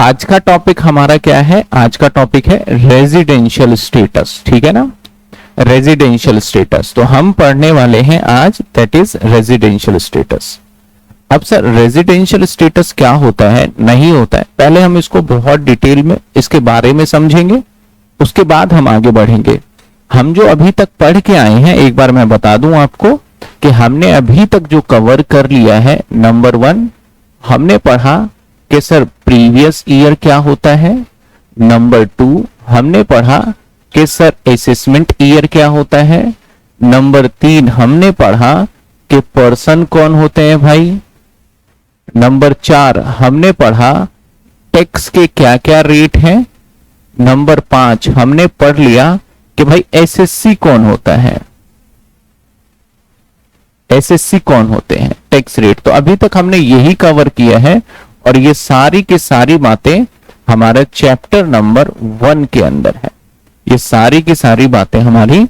आज का टॉपिक हमारा क्या है? आज का टॉपिक है रेजिडेंशियल स्टेटस, ठीक है ना, रेजिडेंशियल स्टेटस। तो हम पढ़ने वाले हैं आज, दैट इज रेजिडेंशियल स्टेटस। अब सर रेजिडेंशियल स्टेटस क्या होता है, नहीं होता है, पहले हम इसको बहुत डिटेल में इसके बारे में समझेंगे, उसके बाद हम आगे बढ़ेंगे। हम जो अभी तक पढ़ के आए हैं, एक बार मैं बता दूं आपको कि हमने अभी तक जो कवर कर लिया है, नंबर 1 हमने पढ़ा कि सर प्रीवियस ईयर क्या होता है। नंबर 2 हमने पढ़ा कि सर असेसमेंट ईयर क्या होता है। नंबर 3 हमने पढ़ा कि पर्सन कौन होते हैं भाई। नंबर 4 हमने पढ़ा टैक्स के क्या क्या रेट हैं। नंबर 5 हमने पढ़ लिया कि भाई एसएससी कौन होता है, एसएससी कौन होते हैं, टैक्स रेट। तो अभी तक हमने यही कवर किया है और ये सारी की सारी बातें हमारे चैप्टर नंबर 1 के अंदर है। ये सारी की सारी बातें हमारी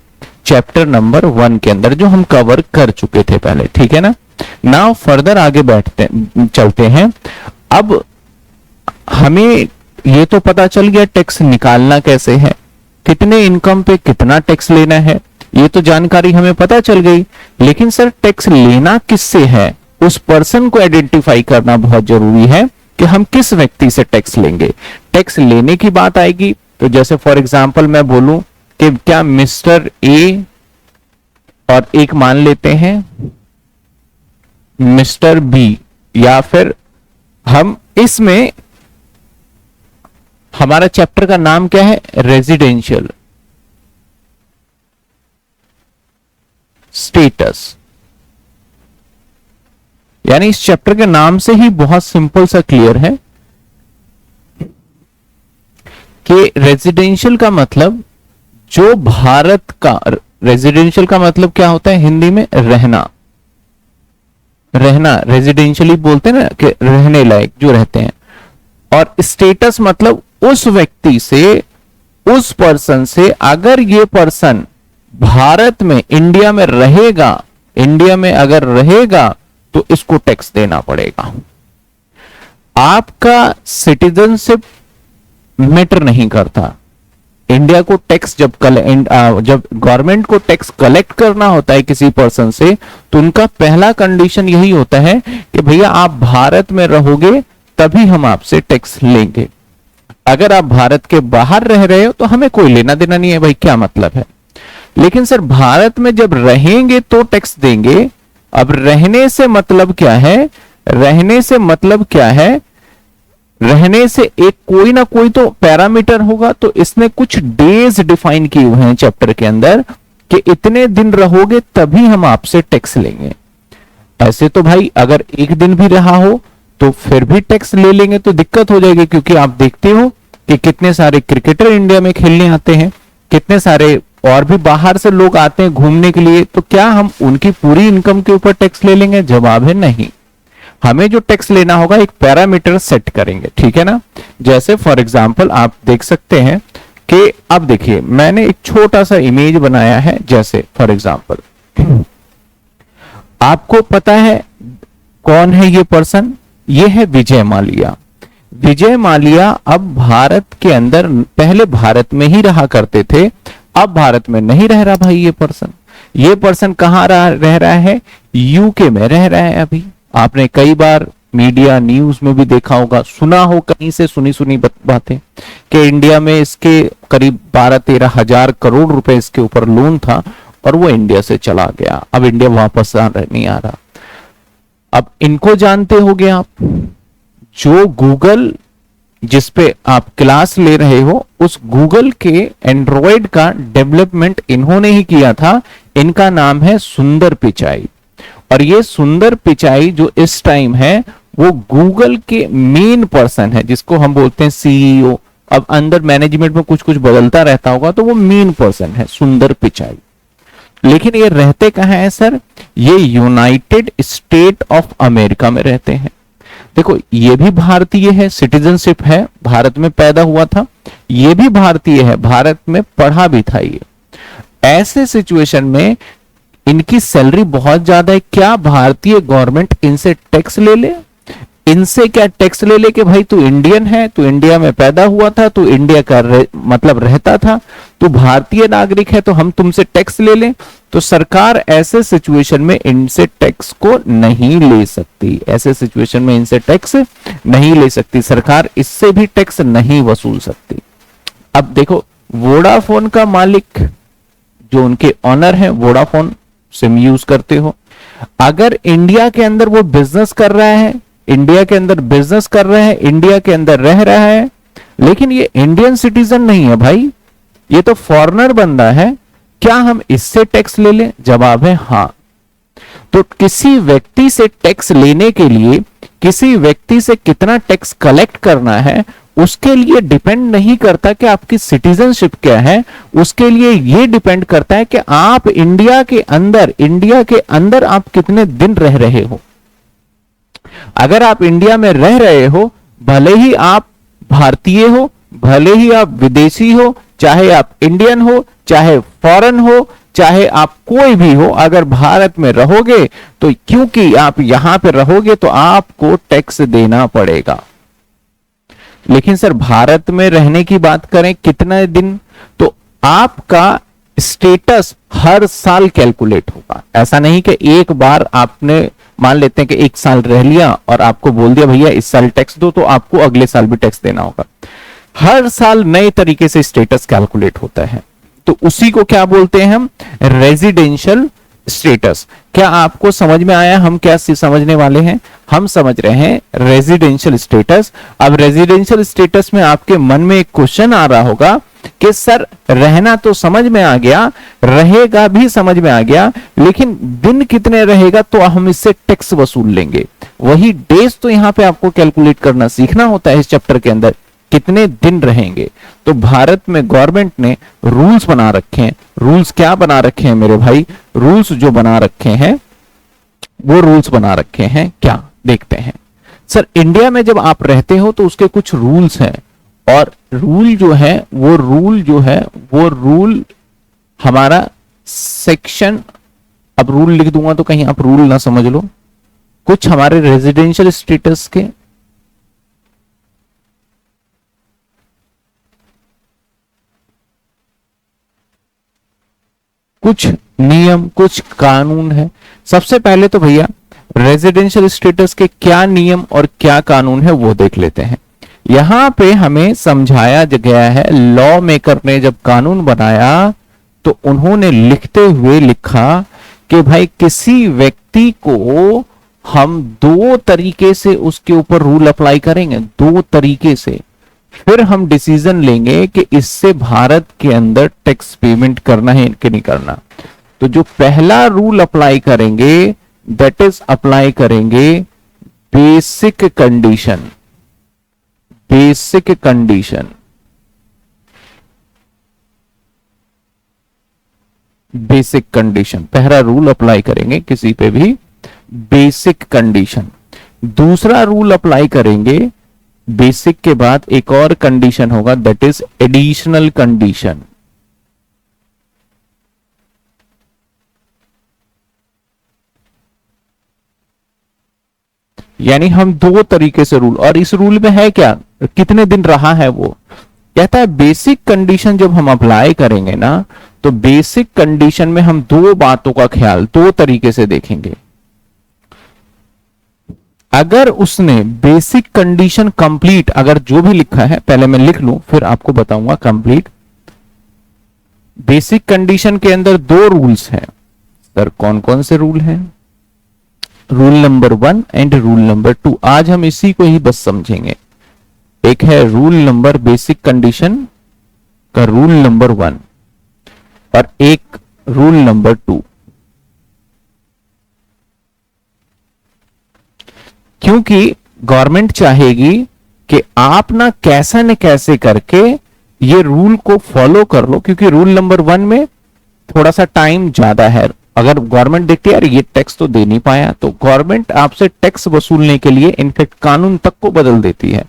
चैप्टर नंबर 1 के अंदर जो हम कवर कर चुके थे पहले, ठीक है ना। नाउ फर्दर आगे चलते हैं। अब हमें ये तो पता चल गया टैक्स निकालना कैसे है, कितने इनकम पे कितना टैक्स लेना है, ये तो जानकारी हमें पता चल गई। लेकिन सर टैक्स लेना किससे है, उस पर्सन को आइडेंटिफाई करना बहुत जरूरी है कि हम किस व्यक्ति से टैक्स लेंगे। टैक्स लेने की बात आएगी तो जैसे फॉर एग्जांपल मैं बोलूं कि क्या मिस्टर ए और एक मान लेते हैं मिस्टर बी, या फिर हम इसमें हमारा चैप्टर का नाम क्या है, रेजिडेंशियल स्टेटस। यानी इस चैप्टर के नाम से ही बहुत सिंपल सा क्लियर है कि रेजिडेंशियल का मतलब जो भारत का, रेजिडेंशियल का मतलब क्या होता है हिंदी में, रहना, रहना रेजिडेंशियली बोलते हैं ना कि रहने लायक जो रहते हैं। और स्टेटस मतलब उस व्यक्ति से, उस पर्सन से, अगर ये पर्सन भारत में, इंडिया में रहेगा, इंडिया में अगर रहेगा तो इसको टैक्स देना पड़ेगा। आपका सिटीजनशिप मैटर नहीं करता। इंडिया को टैक्स जब गवर्नमेंट को टैक्स कलेक्ट करना होता है किसी पर्सन से, तो उनका पहला कंडीशन यही होता है कि भैया आप भारत में रहोगे तभी हम आपसे टैक्स लेंगे। अगर आप भारत के बाहर रह रहे हो तो हमें कोई लेना देना नहीं है, भाई क्या मतलब है। लेकिन सर भारत में जब रहेंगे तो टैक्स देंगे। अब रहने से मतलब क्या है, रहने से मतलब क्या है, रहने से एक कोई ना कोई तो पैरामीटर होगा। तो इसने कुछ डेज डिफाइन किए हुए हैं चैप्टर के अंदर कि इतने दिन रहोगे तभी हम आपसे टैक्स लेंगे। ऐसे तो भाई अगर एक दिन भी रहा हो तो फिर भी टैक्स ले लेंगे तो दिक्कत हो जाएगी, क्योंकि आप देखते हो कि कितने सारे क्रिकेटर इंडिया में खेलने आते हैं, कितने सारे और भी बाहर से लोग आते हैं घूमने के लिए। तो क्या हम उनकी पूरी इनकम के ऊपर टैक्स ले लेंगे? जवाब है नहीं। हमें जो टैक्स लेना होगा एक पैरामीटर सेट करेंगे, ठीक है ना। जैसे फॉर एग्जांपल आप देख सकते हैं कि अब देखिए मैंने एक छोटा सा इमेज बनाया है। जैसे फॉर एग्जांपल आपको पता है कौन है ये पर्सन, ये है विजय माल्या। विजय माल्या अब भारत के अंदर, पहले भारत में ही रहा करते थे, अब भारत में नहीं रह रहा भाई ये पर्सन। ये पर्सन कहां रह रहा है, यूके में रह रहा है। अभी आपने कई बार मीडिया न्यूज में भी देखा होगा, सुना हो कहीं से सुनी बातें कि इंडिया में इसके करीब 12-13 हजार करोड़ रुपए इसके ऊपर लोन था और वो इंडिया से चला गया। अब इंडिया वापस नहीं आ रहा। अब इनको जानते होंगे आप, जो गूगल जिस पे आप क्लास ले रहे हो, उस गूगल के एंड्रॉयड का डेवलपमेंट इन्होंने ही किया था। इनका नाम है सुंदर पिचाई। और ये सुंदर पिचाई जो इस टाइम है वो गूगल के मेन पर्सन है, जिसको हम बोलते हैं सीईओ। अब अंदर मैनेजमेंट में कुछ कुछ बदलता रहता होगा, तो वो मेन पर्सन है सुंदर पिचाई। लेकिन ये रहते कहां है सर, ये यूनाइटेड स्टेट ऑफ अमेरिका में रहते हैं। देखो ये भी भारतीय है, सिटीजनशिप है, भारत में पैदा हुआ था। ये भी भारतीय है, भारत में पढ़ा भी था। ये ऐसे सिचुएशन में इनकी सैलरी बहुत ज्यादा है, क्या भारतीय गवर्नमेंट इनसे टैक्स ले ले? इनसे क्या टैक्स ले लेके भाई तू इंडियन है, तू इंडिया में पैदा हुआ था, तू इंडिया का मतलब रहता था, तू भारतीय नागरिक है, तो हम तुमसे टैक्स ले लें? तो सरकार ऐसे सिचुएशन में इनसे टैक्स को नहीं ले सकती, ऐसे सिचुएशन में इनसे टैक्स नहीं ले सकती सरकार, इससे भी टैक्स नहीं वसूल सकती। अब देखो, वोडाफोन का मालिक जो उनके ऑनर है, वोडाफोन सिम यूज करते हो, अगर इंडिया के अंदर वो बिजनेस कर रहा है, इंडिया के अंदर बिजनेस कर रहा है, इंडिया के अंदर रह रहा है, लेकिन ये इंडियन सिटीजन नहीं है भाई, ये तो फॉरेनर बंदा है, क्या हम इससे टैक्स ले लें? जवाब है हां। तो किसी व्यक्ति से टैक्स लेने के लिए, किसी व्यक्ति से कितना टैक्स कलेक्ट करना है, उसके लिए डिपेंड नहीं करता कि आपकी सिटीजनशिप क्या है, उसके लिए यह डिपेंड करता है कि आप इंडिया के अंदर आप कितने दिन रह रहे हो। अगर आप इंडिया में रह रहे हो, भले ही आप भारतीय हो, भले ही आप विदेशी हो, चाहे आप इंडियन हो, चाहे फॉरेन हो, चाहे आप कोई भी हो, अगर भारत में रहोगे तो क्योंकि आप यहां पे रहोगे तो आपको टैक्स देना पड़ेगा। लेकिन सर भारत में रहने की बात करें कितने दिन, तो आपका स्टेटस हर साल कैलकुलेट होगा। ऐसा नहीं कि एक बार आपने मान लेते हैं कि एक साल रह लिया और आपको बोल दिया भैया इस साल टैक्स दो, तो आपको अगले साल भी टैक्स देना होगा। हर साल नए तरीके से स्टेटस कैलकुलेट होता है, तो उसी को क्या बोलते हैं हम? Residential status. क्या आपको समझ में आया हम क्या समझने वाले हैं? हम समझ रहे हैं रेजिडेंशियल स्टेटस। अब रेजिडेंशियल स्टेटस में आपके मन में एक क्वेश्चन आ रहा होगा कि सर रहना तो समझ में आ गया, रहेगा भी समझ में आ गया, लेकिन दिन कितने रहेगा तो हम इससे टैक्स वसूल लेंगे। वही डेज तो यहां पे आपको कैलकुलेट करना सीखना होता है इस चैप्टर के अंदर, कितने दिन रहेंगे। तो भारत में गवर्नमेंट ने रूल्स बना रखे हैं। रूल्स क्या बना रखे हैं मेरे भाई? रूल्स जो बना रखे हैं वो रूल्स बना रखे हैं क्या, देखते हैं। सर इंडिया में जब आप रहते हो तो उसके कुछ रूल्स हैं, और रूल जो है वो हमारा सेक्शन, अब रूल लिख दूंगा तो कहीं आप रूल ना समझ लो, कुछ हमारे रेजिडेंशियल स्टेटस के कुछ नियम, कुछ कानून है। सबसे पहले तो भैया रेजिडेंशियल स्टेटस के क्या नियम और क्या कानून है वो देख लेते हैं। यहां पे हमें समझाया गया है, लॉ मेकर ने जब कानून बनाया तो उन्होंने लिखते हुए लिखा कि भाई किसी व्यक्ति को हम दो तरीके से उसके ऊपर रूल अप्लाई करेंगे, दो तरीके से, फिर हम डिसीजन लेंगे कि इससे भारत के अंदर टैक्स पेमेंट करना है कि नहीं करना। तो जो पहला रूल अप्लाई करेंगे दैट इज अप्लाई करेंगे basic condition. Basic condition, basic condition पहला रूल अप्लाई करेंगे किसी पे भी, बेसिक कंडीशन। दूसरा रूल अप्लाई करेंगे, बेसिक के बाद एक और कंडीशन होगा दैट इज एडिशनल कंडीशन। यानी हम दो तरीके से रूल, और इस रूल में है क्या, कितने दिन रहा है वो कहता है बेसिक कंडीशन जब हम अप्लाई करेंगे ना, तो बेसिक कंडीशन में हम दो बातों का ख्याल दो तरीके से देखेंगे। अगर उसने बेसिक कंडीशन कंप्लीट, अगर जो भी लिखा है पहले मैं लिख लूं फिर आपको बताऊंगा कंप्लीट। बेसिक कंडीशन के अंदर दो रूल्स हैं सर, कौन कौन से रूल हैं? Rule number 1 and rule number 2। आज हम इसी को ही बस समझेंगे। एक है रूल नंबर बेसिक कंडीशन का रूल नंबर 1 और एक रूल नंबर 2। क्योंकि गवर्नमेंट चाहेगी कि आप ना कैसा न कैसे करके ये रूल को फॉलो कर लो, क्योंकि रूल नंबर 1 में थोड़ा सा टाइम ज्यादा है। अगर गवर्नमेंट देखती है यार ये टैक्स तो दे नहीं पाया, तो गवर्नमेंट आपसे टैक्स वसूलने के लिए इनफैक्ट कानून तक को बदल देती है।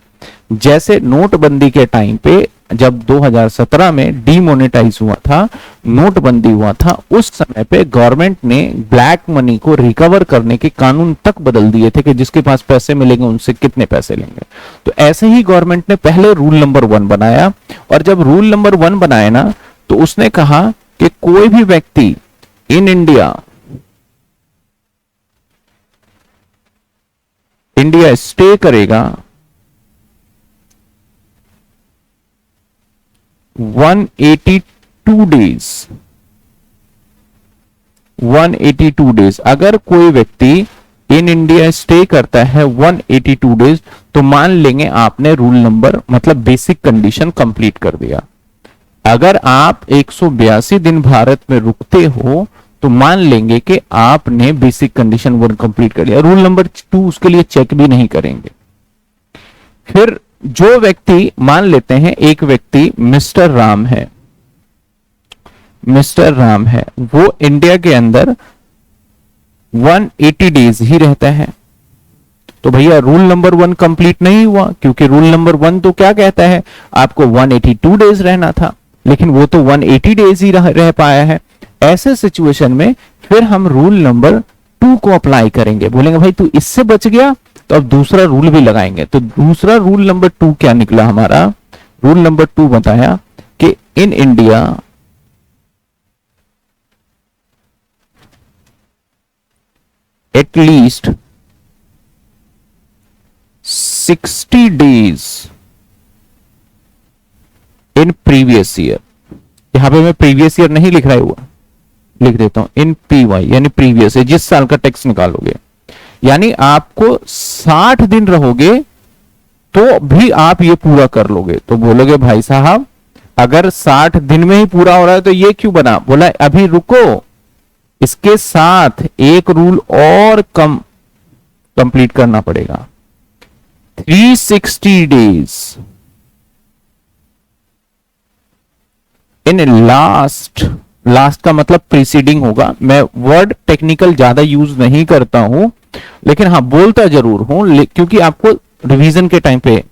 जैसे नोटबंदी के टाइम पे जब 2017 में डीमोनेटाइज हुआ था, नोटबंदी हुआ था, उस समय पे गवर्नमेंट ने ब्लैक मनी को रिकवर करने के कानून तक बदल दिए थे कि जिसके पास पैसे मिलेंगे उनसे कितने पैसे लेंगे। तो ऐसे ही गवर्नमेंट ने पहले रूल नंबर 1 बनाया, और जब रूल नंबर 1 बनाया ना, तो उसने कहा कि कोई भी व्यक्ति इन इंडिया स्टे करेगा 182 डेज, 182 डेज। अगर कोई व्यक्ति इन इंडिया स्टे करता है 182 डेज, तो मान लेंगे आपने रूल नंबर मतलब बेसिक कंडीशन कंप्लीट कर दिया। अगर आप 182 दिन भारत में रुकते हो तो मान लेंगे कि आपने बेसिक कंडीशन 1 कंप्लीट कर लिया। रूल नंबर 2 उसके लिए चेक भी नहीं करेंगे। फिर जो व्यक्ति, मान लेते हैं एक व्यक्ति मिस्टर राम है, मिस्टर राम है, वो इंडिया के अंदर 180 डेज ही रहता है, तो भैया रूल नंबर 1 कंप्लीट नहीं हुआ, क्योंकि रूल नंबर 1 तो क्या कहता है, आपको 182 डेज रहना था, लेकिन वो तो 180 डेज ही रह पाया है। ऐसे सिचुएशन में फिर हम रूल नंबर 2 को अप्लाई करेंगे, बोलेंगे भाई तू इससे बच गया, तो अब दूसरा रूल भी लगाएंगे। तो दूसरा रूल नंबर 2 क्या निकला हमारा? रूल नंबर 2 बताया कि in India at least 60 days in previous year. यहां पे मैं प्रीवियस ईयर नहीं लिख रहा हुआ, लिख देता हूं इन पीवाई, यानी प्रीवियस है, जिस साल का टैक्स निकालोगे। यानी आपको 60 दिन रहोगे तो भी आप ये पूरा कर लोगे। तो बोलोगे भाई साहब अगर 60 दिन में ही पूरा हो रहा है तो ये क्यों बना? बोला अभी रुको, इसके साथ एक रूल और कंप्लीट करना पड़ेगा, 360 डेज इन लास्ट का मतलब प्रीसीडिंग होगा। मैं वर्ड टेक्निकल ज्यादा यूज नहीं करता हूं, लेकिन हाँ बोलता जरूर हूं, क्योंकि आपको रिवीजन के टाइम पे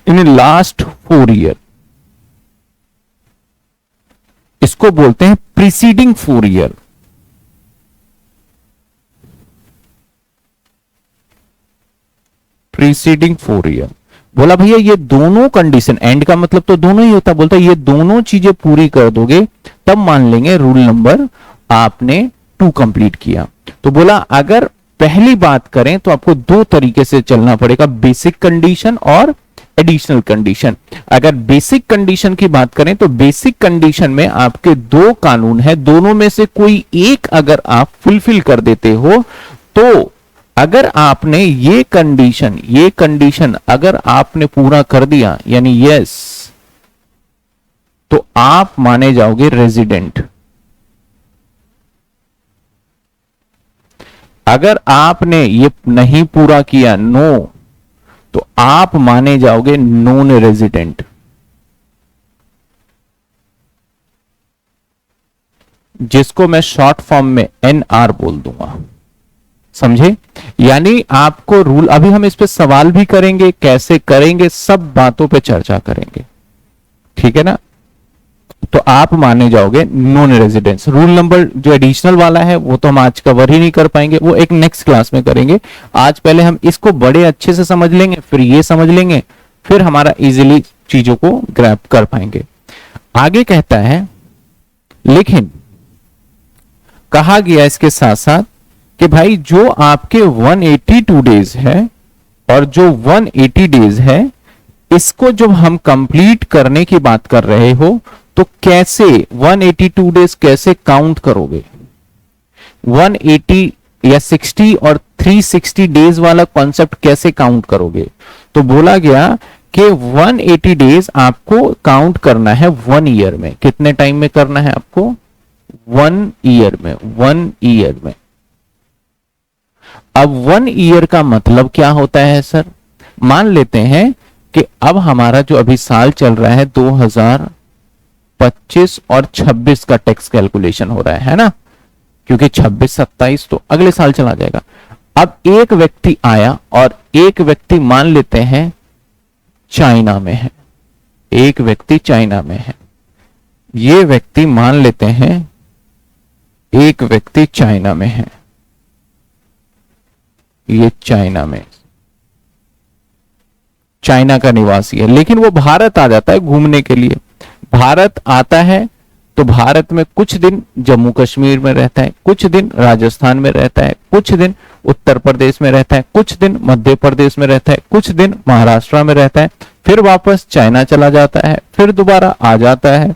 इन लास्ट 4 ईयर, इसको बोलते हैं प्रीसीडिंग 4 ईयर। Preceding 4 year. बोला भैया ये दोनों कंडीशन, एंड का मतलब तो दोनों ही होता, बोलता ये दोनों चीजें पूरी कर दोगे तब मान लेंगे रूल नंबर आपने 2 कंप्लीट किया। तो बोला अगर पहली बात करें तो आपको 2 तरीके से चलना पड़ेगा, बेसिक कंडीशन और एडिशनल कंडीशन। अगर बेसिक कंडीशन की बात करें तो बेसिक कंडीशन में आपके 2 कानून है, दोनों में से कोई एक अगर आप फुलफिल कर देते हो, तो अगर आपने ये कंडीशन अगर आपने पूरा कर दिया यानी यस, तो आप माने जाओगे रेजिडेंट। अगर आपने ये नहीं पूरा किया नो, तो आप माने जाओगे नॉन रेजिडेंट, जिसको मैं शॉर्ट फॉर्म में NR बोल दूंगा। समझे? यानी आपको रूल, अभी हम इस पे सवाल भी करेंगे, कैसे करेंगे, सब बातों पे चर्चा करेंगे, ठीक है ना? तो आप माने जाओगे नॉन रेजिडेंस। रूल नंबर जो एडिशनल वाला है वो तो हम आज कवर ही नहीं कर पाएंगे, वो एक नेक्स्ट क्लास में करेंगे। आज पहले हम इसको बड़े अच्छे से समझ लेंगे, फिर ये समझ लेंगे, फिर हमारा इजीली चीजों को ग्रैब कर पाएंगे। आगे कहता है, लेकिन कहा गया इसके साथ साथ कि भाई जो आपके 182 डेज है और जो 180 डेज है, इसको जब हम कंप्लीट करने की बात कर रहे हो तो कैसे 182 डेज कैसे काउंट करोगे? 180 या 60 और 360 डेज वाला कॉन्सेप्ट कैसे काउंट करोगे? तो बोला गया कि 180 डेज आपको काउंट करना है 1 ईयर में। कितने टाइम में करना है आपको? 1 ईयर में। 1 ईयर में। अब 1 ईयर का मतलब क्या होता है सर? मान लेते हैं कि अब हमारा जो अभी साल चल रहा है 2025 और 26 का टैक्स कैलकुलेशन हो रहा है ना, क्योंकि 26-27 तो अगले साल चला जाएगा। अब एक व्यक्ति आया और एक व्यक्ति मान लेते हैं चाइना में है, एक व्यक्ति चाइना में है, ये व्यक्ति मान लेते हैं एक व्यक्ति चाइना में है, ये चाइना का निवासी है, लेकिन वो भारत आ जाता है घूमने के लिए। भारत आता है तो भारत में कुछ दिन जम्मू कश्मीर में रहता है, कुछ दिन राजस्थान में रहता है, कुछ दिन उत्तर प्रदेश में रहता है, कुछ दिन मध्य प्रदेश में रहता है, कुछ दिन महाराष्ट्र में रहता है, फिर वापस चाइना चला जाता है, फिर दोबारा आ जाता है,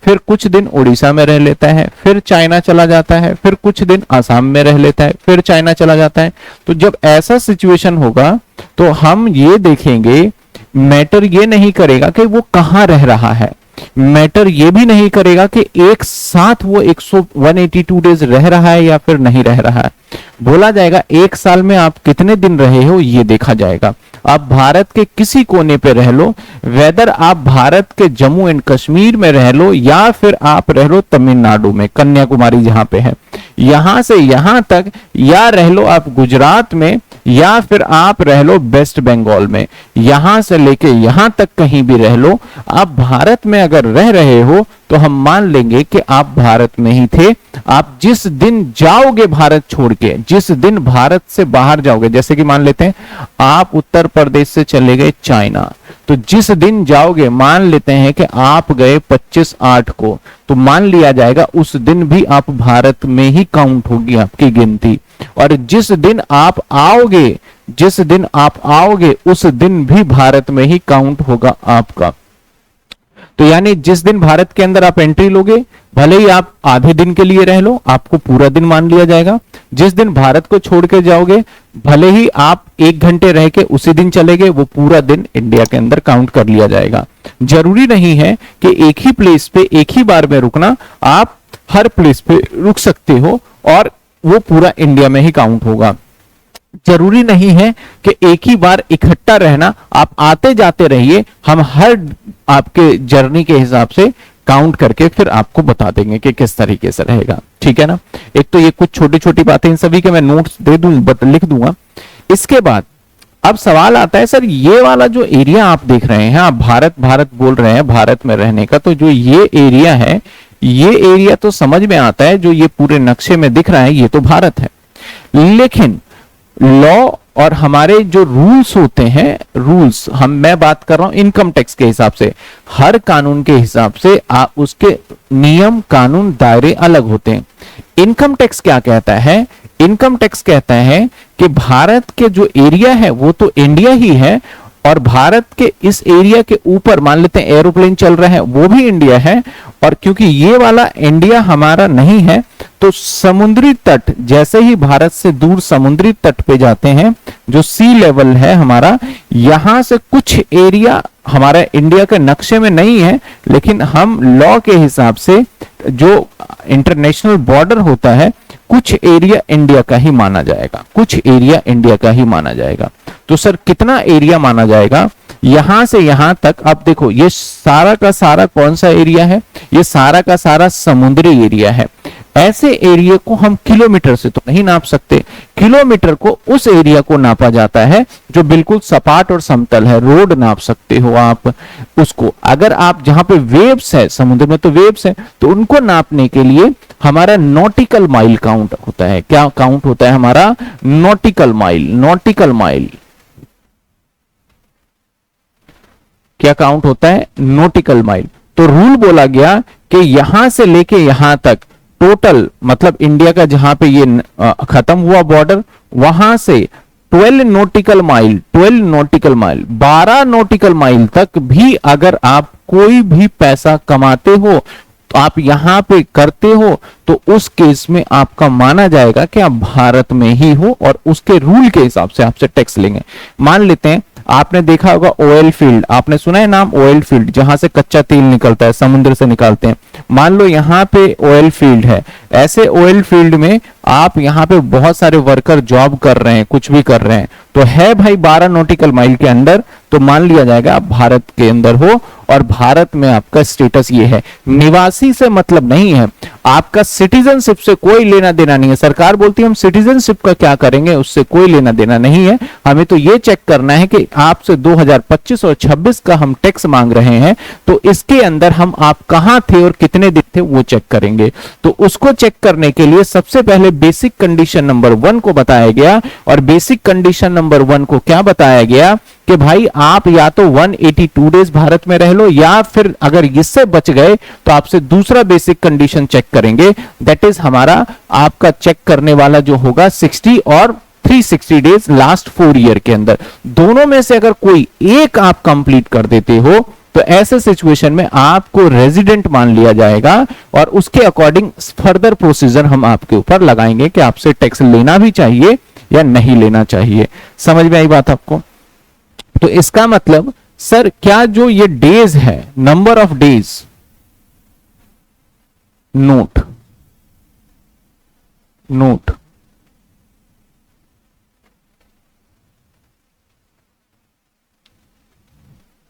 फिर कुछ दिन उड़ीसा में रह लेता है, फिर चाइना चला जाता है, फिर कुछ दिन आसाम में रह लेता है, फिर चाइना चला जाता है। तो जब ऐसा सिचुएशन होगा तो हम ये देखेंगे, मैटर ये नहीं करेगा कि वो कहां रह रहा है, मैटर ये भी नहीं करेगा कि एक साथ वो 182 डेज रह रहा है या फिर नहीं रह रहा है। बोला जाएगा एक साल में आप कितने दिन रहे हो ये देखा जाएगा। आप भारत के किसी कोने पे रह लो, वेदर आप भारत के जम्मू एंड कश्मीर में रह लो या फिर आप रह लो तमिलनाडु में, कन्याकुमारी जहां पे है, यहां से यहां तक, या रह लो आप गुजरात में, या फिर आप रह लो वेस्ट बंगाल में, यहां से लेके यहां तक कहीं भी रह लो, आप भारत में अगर रह रहे हो तो हम मान लेंगे कि आप भारत में ही थे। आप जिस दिन जाओगे भारत छोड़ के, जिस दिन भारत से बाहर जाओगे, जैसे कि मान लेते हैं आप उत्तर प्रदेश से चले गए चाइना, तो जिस दिन जाओगे, मान लेते हैं कि आप गए 25/8 को, तो मान लिया जाएगा उस दिन भी आप भारत में ही काउंट होगी आपकी गिनती। और जिस दिन आप आओगे उस दिन भी भारत में ही काउंट होगा आपका। तो यानी जिस दिन भारत के अंदर आप एंट्री लोगे, भले ही आप आधे दिन के लिए रह लो, आपको पूरा दिन मान लिया जाएगा। जिस दिन भारत को छोड़ के जाओगे, भले ही आप 1 घंटे रह के उसी दिन चले गए, वो पूरा दिन इंडिया के अंदर काउंट कर लिया जाएगा। जरूरी नहीं है कि एक ही प्लेस पे एक ही बार में रुकना, आप हर प्लेस पे रुक सकते हो और वो पूरा इंडिया में ही काउंट होगा। जरूरी नहीं है कि एक ही बार इकट्ठा रहना, आप आते जाते रहिए, हम हर आपके जर्नी के हिसाब से काउंट करके फिर आपको बता देंगे कि किस तरीके से रहेगा। ठीक है ना। एक तो ये कुछ छोटी छोटी बातें, इन सभी के मैं नोट्स दे दूं, लिख दूंगा। इसके बाद अब सवाल आता है, सर ये वाला जो एरिया आप देख रहे हैं, आप भारत भारत बोल रहे हैं, भारत में रहने का, तो जो ये एरिया है, ये एरिया तो समझ में आता है, जो ये पूरे नक्शे में दिख रहा है ये तो भारत है। लेकिन लॉ और हमारे जो रूल्स होते हैं, रूल्स मैं बात कर रहा हूं इनकम टैक्स के हिसाब से, हर कानून के हिसाब से उसके नियम कानून दायरे अलग होते हैं। इनकम टैक्स क्या कहता है? इनकम टैक्स कहता है कि भारत के जो एरिया है वो तो इंडिया ही है, और भारत के इस एरिया के ऊपर मान लेते हैं एरोप्लेन चल रहा है, वो भी इंडिया है। और क्योंकि ये वाला इंडिया हमारा नहीं है, तो समुद्री तट, जैसे ही भारत से दूर समुद्री तट पे जाते हैं, जो सी लेवल है हमारा, यहां से कुछ एरिया हमारा इंडिया के नक्शे में नहीं है, लेकिन हम लॉ के हिसाब से जो इंटरनेशनल बॉर्डर होता है, कुछ एरिया इंडिया का ही माना जाएगा, कुछ एरिया इंडिया का ही माना जाएगा। तो सर कितना एरिया माना जाएगा? यहां से यहां तक आप देखो, ये सारा का सारा कौन सा एरिया है? ये सारा का सारा समुद्री एरिया है। ऐसे एरिया को हम किलोमीटर से तो नहीं नाप सकते, किलोमीटर को उस एरिया को नापा जाता है जो बिल्कुल सपाट और समतल है, रोड नाप सकते हो आप उसको। अगर आप जहां पे वेव्स है, समुद्र में तो वेव्स है, तो उनको नापने के लिए हमारा नॉटिकल माइल काउंट होता है। क्या काउंट होता है हमारा? Nautical mile. नॉटिकल माइल क्या काउंट होता है? Nautical mile. तो रूल बोला गया कि यहां से लेके यहां तक टोटल, मतलब इंडिया का जहां पे ये खत्म हुआ बॉर्डर, वहां से 12 nautical mile, 12 nautical mile, 12 nautical mile तक भी अगर आप कोई भी पैसा कमाते हो, तो आप यहां पे करते हो, तो उस केस में आपका माना जाएगा कि आप भारत में ही हो और उसके रूल के हिसाब से आपसे टैक्स लेंगे। मान लेते हैं आपने देखा होगा ऑयल फील्ड, आपने सुना है नाम ऑयल फील्ड, जहां से कच्चा तेल निकलता है, समुद्र से निकालते हैं। मान लो यहां पे ऑयल फील्ड है, ऐसे ऑयल फील्ड में आप यहां पे बहुत सारे वर्कर जॉब कर रहे हैं, कुछ भी कर रहे हैं, तो है भाई 12 नॉटिकल माइल के अंदर, तो मान लिया जाएगा आप भारत के अंदर हो और भारत में आपका स्टेटस ये है। निवासी से मतलब नहीं है, आपका सिटीजनशिप से कोई लेना देना नहीं है। सरकार बोलती है हम सिटीजनशिप का क्या करेंगे, उससे कोई लेना देना नहीं है। हमें तो ये चेक करना है कि आपसे 2025 और 26 का हम टैक्स मांग रहे हैं, तो इसके अंदर हम आप कहां थे और कितने दिन थे वो चेक करेंगे। तो उसको चेक करने के लिए सबसे पहले बेसिक कंडीशन नंबर 1 को बताया गया, और बेसिक कंडीशन नंबर 1 को क्या बताया गया कि भाई आप या तो 182 डेज भारत में रह लो, या फिर अगर इससे बच गए तो आपसे दूसरा बेसिक कंडीशन चेक करेंगे। दैट इज हमारा आपका चेक करने वाला जो होगा 60 और 360 डेज लास्ट 4 ईयर के अंदर। दोनों में से अगर कोई एक आप कंप्लीट कर देते हो तो ऐसे सिचुएशन में आपको रेजिडेंट मान लिया जाएगा, और उसके अकॉर्डिंग फर्दर प्रोसीजर हम आपके ऊपर लगाएंगे कि आपसे टैक्स लेना भी चाहिए या नहीं लेना चाहिए। समझ में आई बात आपको? तो इसका मतलब सर क्या जो ये डेज है, number of days, note note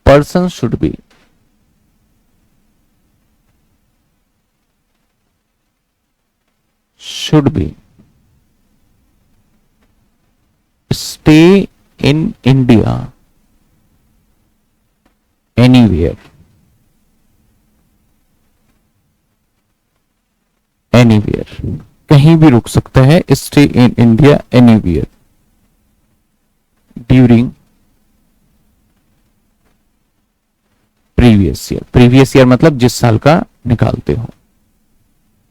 person should be stay in India anywhere कहीं भी रुक सकता है। stay in India anywhere during previous year मतलब जिस साल का निकालते हो,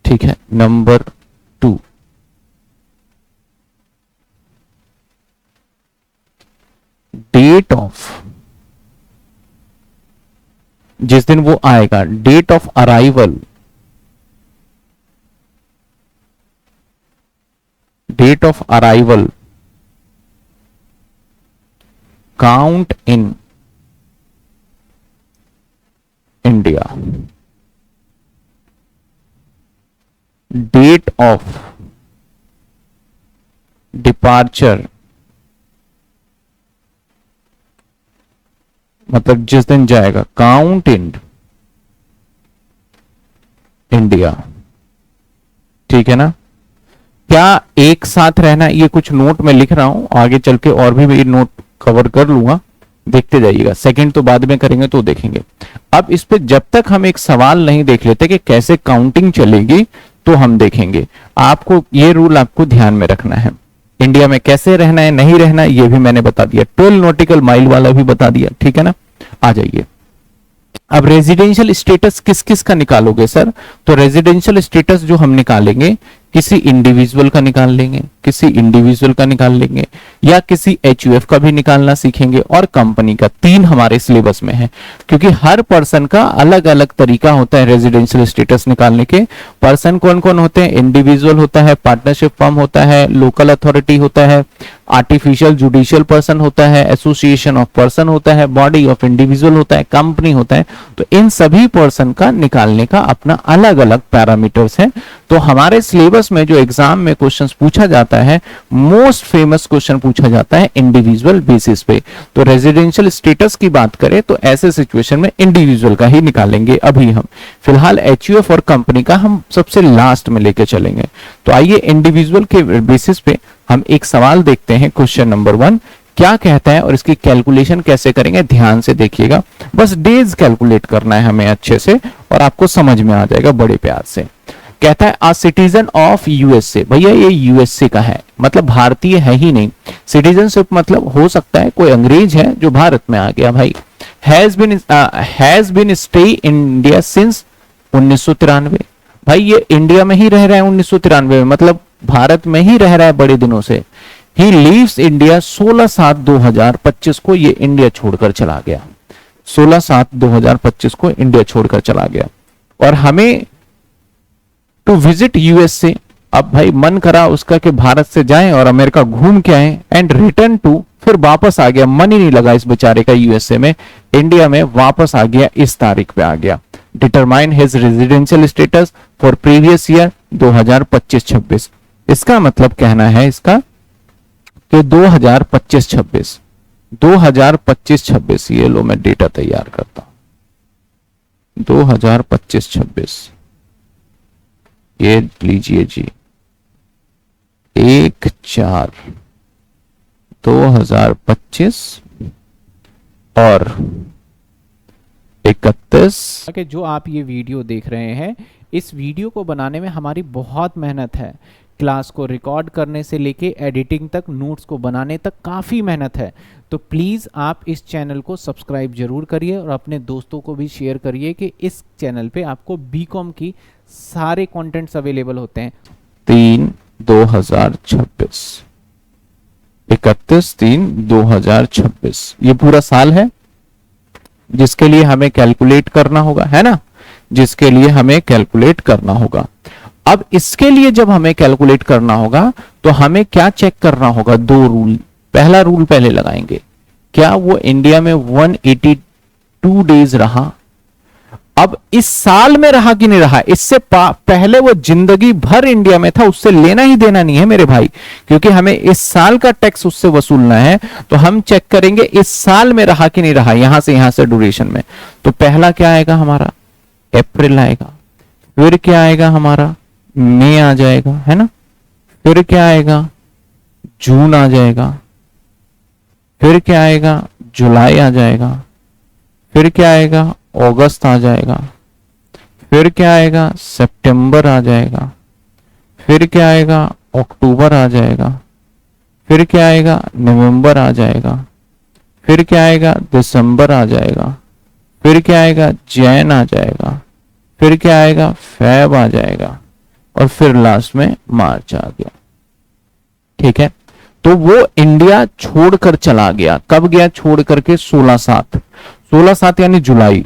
ठीक है। नंबर 2, डेट ऑफ, जिस दिन वो आएगा, date of arrival, count in India, date of departure मतलब जिस दिन जाएगा, काउंट इन इंडिया, ठीक है ना। क्या एक साथ रहना, ये कुछ नोट में लिख रहा हूं, आगे चल के और भी मैं नोट कवर कर लूंगा, देखते जाइएगा। सेकंड तो बाद में करेंगे तो देखेंगे। अब इस पे जब तक हम एक सवाल नहीं देख लेते कि कैसे काउंटिंग चलेगी, तो हम देखेंगे। आपको ये रूल आपको ध्यान में रखना है। इंडिया में कैसे रहना है, नहीं रहना, ये भी मैंने बता दिया। 12 नॉटिकल माइल वाला भी बता दिया, ठीक है ना। आ जाइए। अब रेजिडेंशियल स्टेटस किस किस का निकालोगे सर? तो रेजिडेंशियल स्टेटस जो हम निकालेंगे, किसी इंडिविजुअल का निकाल लेंगे, या किसी एचयूएफ का भी निकालना सीखेंगे, और कंपनी का। 3 हमारे सिलेबस में है, क्योंकि हर पर्सन का अलग अलग तरीका होता है रेजिडेंशियल स्टेटस निकालने के। पर्सन कौन कौन होते हैं? इंडिविजुअल होता है, पार्टनरशिप फर्म होता है, लोकल अथॉरिटी होता है, आर्टिफिशियल जुडिशियल पर्सन होता है, एसोसिएशन ऑफ पर्सन होता है, बॉडी ऑफ इंडिविजुअल होता है, कंपनी होता है। तो इन सभी पर्सन का निकालने का अपना अलग अलग पैरामीटर्स है। तो हमारे सिलेबस में जो एग्जाम में क्वेश्चंस पूछा जाता है, मोस्ट फेमस क्वेश्चन पूछा जाता है इंडिविजुअल बेसिस पे। तो रेजिडेंशियल स्टेटस की बात करें तो ऐसे सिचुएशन में इंडिविजुअल का ही निकालेंगे अभी हम। फिलहाल एचयूएफ और कंपनी का हम सबसे लास्ट में लेके चलेंगे। तो आइए इंडिविजुअल के बेसिस पे हम एक सवाल देखते हैं। क्वेश्चन नंबर 1 क्या कहता है और इसकी कैलकुलेशन कैसे करेंगे, ध्यान से देखिएगा। बस डेज कैलकुलेट करना है हमें अच्छे से, और आपको समझ में आ जाएगा बड़े प्यार से। कहता है आ सिटीजन ऑफ यूएसए। भैया ये यूएसए का है, मतलब भारतीय है ही नहीं। सिटीजनशिप मतलब हो सकता है कोई अंग्रेज है जो भारत में आ गया भाई। Has been stay in India since 1993। भाई ये इंडिया में ही रह रहा है 1993 में, मतलब भारत में ही रह रहा है बड़े दिनों से। ही लीव्स इंडिया 16/7/2025 को ये इंडिया छोड़कर चला गया। 16/7/2025 को इंडिया छोड़कर चला गया। और हमें टू विजिट यूएसए, अब भाई मन करा उसका कि भारत से जाएं और अमेरिका घूम के आए, एंड रिटर्न टू, फिर वापस आ गया। मन ही नहीं लगा इस बेचारे का यूएसए में, इंडिया में वापस आ गया, इस तारीख पे आ गया। Determine his residential status for previous year 2025-26। इसका मतलब कहना है इसका कि 2025-26 2025-26, ये लो मैं डेटा तैयार करता हूं। 2025-26 ये लीजिए जी, 1/4/2025 और 31। कि जो आप ये वीडियो देख रहे हैं, इस वीडियो को बनाने में हमारी बहुत मेहनत है। क्लास को रिकॉर्ड करने से लेके एडिटिंग तक, नोट्स को बनाने तक काफ़ी मेहनत है। तो प्लीज़ आप इस चैनल को सब्सक्राइब जरूर करिए और अपने दोस्तों को भी शेयर करिए कि इस चैनल पे आपको बीकॉम की सारे कंटेंट्स अवेलेबल होते हैं। 3/2026, 31/3/2026 ये पूरा साल है जिसके लिए हमें कैलकुलेट करना होगा, है ना, जिसके लिए हमें कैलकुलेट करना होगा। अब इसके लिए जब हमें कैलकुलेट करना होगा तो हमें क्या चेक करना होगा? 2 रूल। पहला रूल पहले लगाएंगे, क्या वो इंडिया में 182 डेज रहा? अब इस साल में रहा कि नहीं रहा, इससे पहले वो जिंदगी भर इंडिया में था, उससे लेना ही देना नहीं है मेरे भाई, क्योंकि हमें इस साल का टैक्स उससे वसूलना है। तो हम चेक करेंगे इस साल में रहा कि नहीं रहा, यहां से ड्यूरेशन में। तो पहला क्या आएगा हमारा? अप्रैल आएगा। फिर क्या आएगा हमारा? मई आ जाएगा, है ना। फिर क्या आएगा? जून आ जाएगा। फिर क्या आएगा? जुलाई आ जाएगा। फिर क्या आएगा? अगस्त आ जाएगा। फिर क्या आएगा? सितंबर आ जाएगा। फिर क्या आएगा? अक्टूबर आ जाएगा। फिर क्या आएगा? नवंबर आ जाएगा। फिर क्या आएगा? दिसंबर आ जाएगा। फिर क्या आएगा? जैन आ जाएगा। फिर क्या आएगा? फेब आ जाएगा। और फिर लास्ट में मार्च आ गया। ठीक है, तो वो इंडिया छोड़कर चला गया। कब गया छोड़ करके? 16/7। 16/7 यानी जुलाई।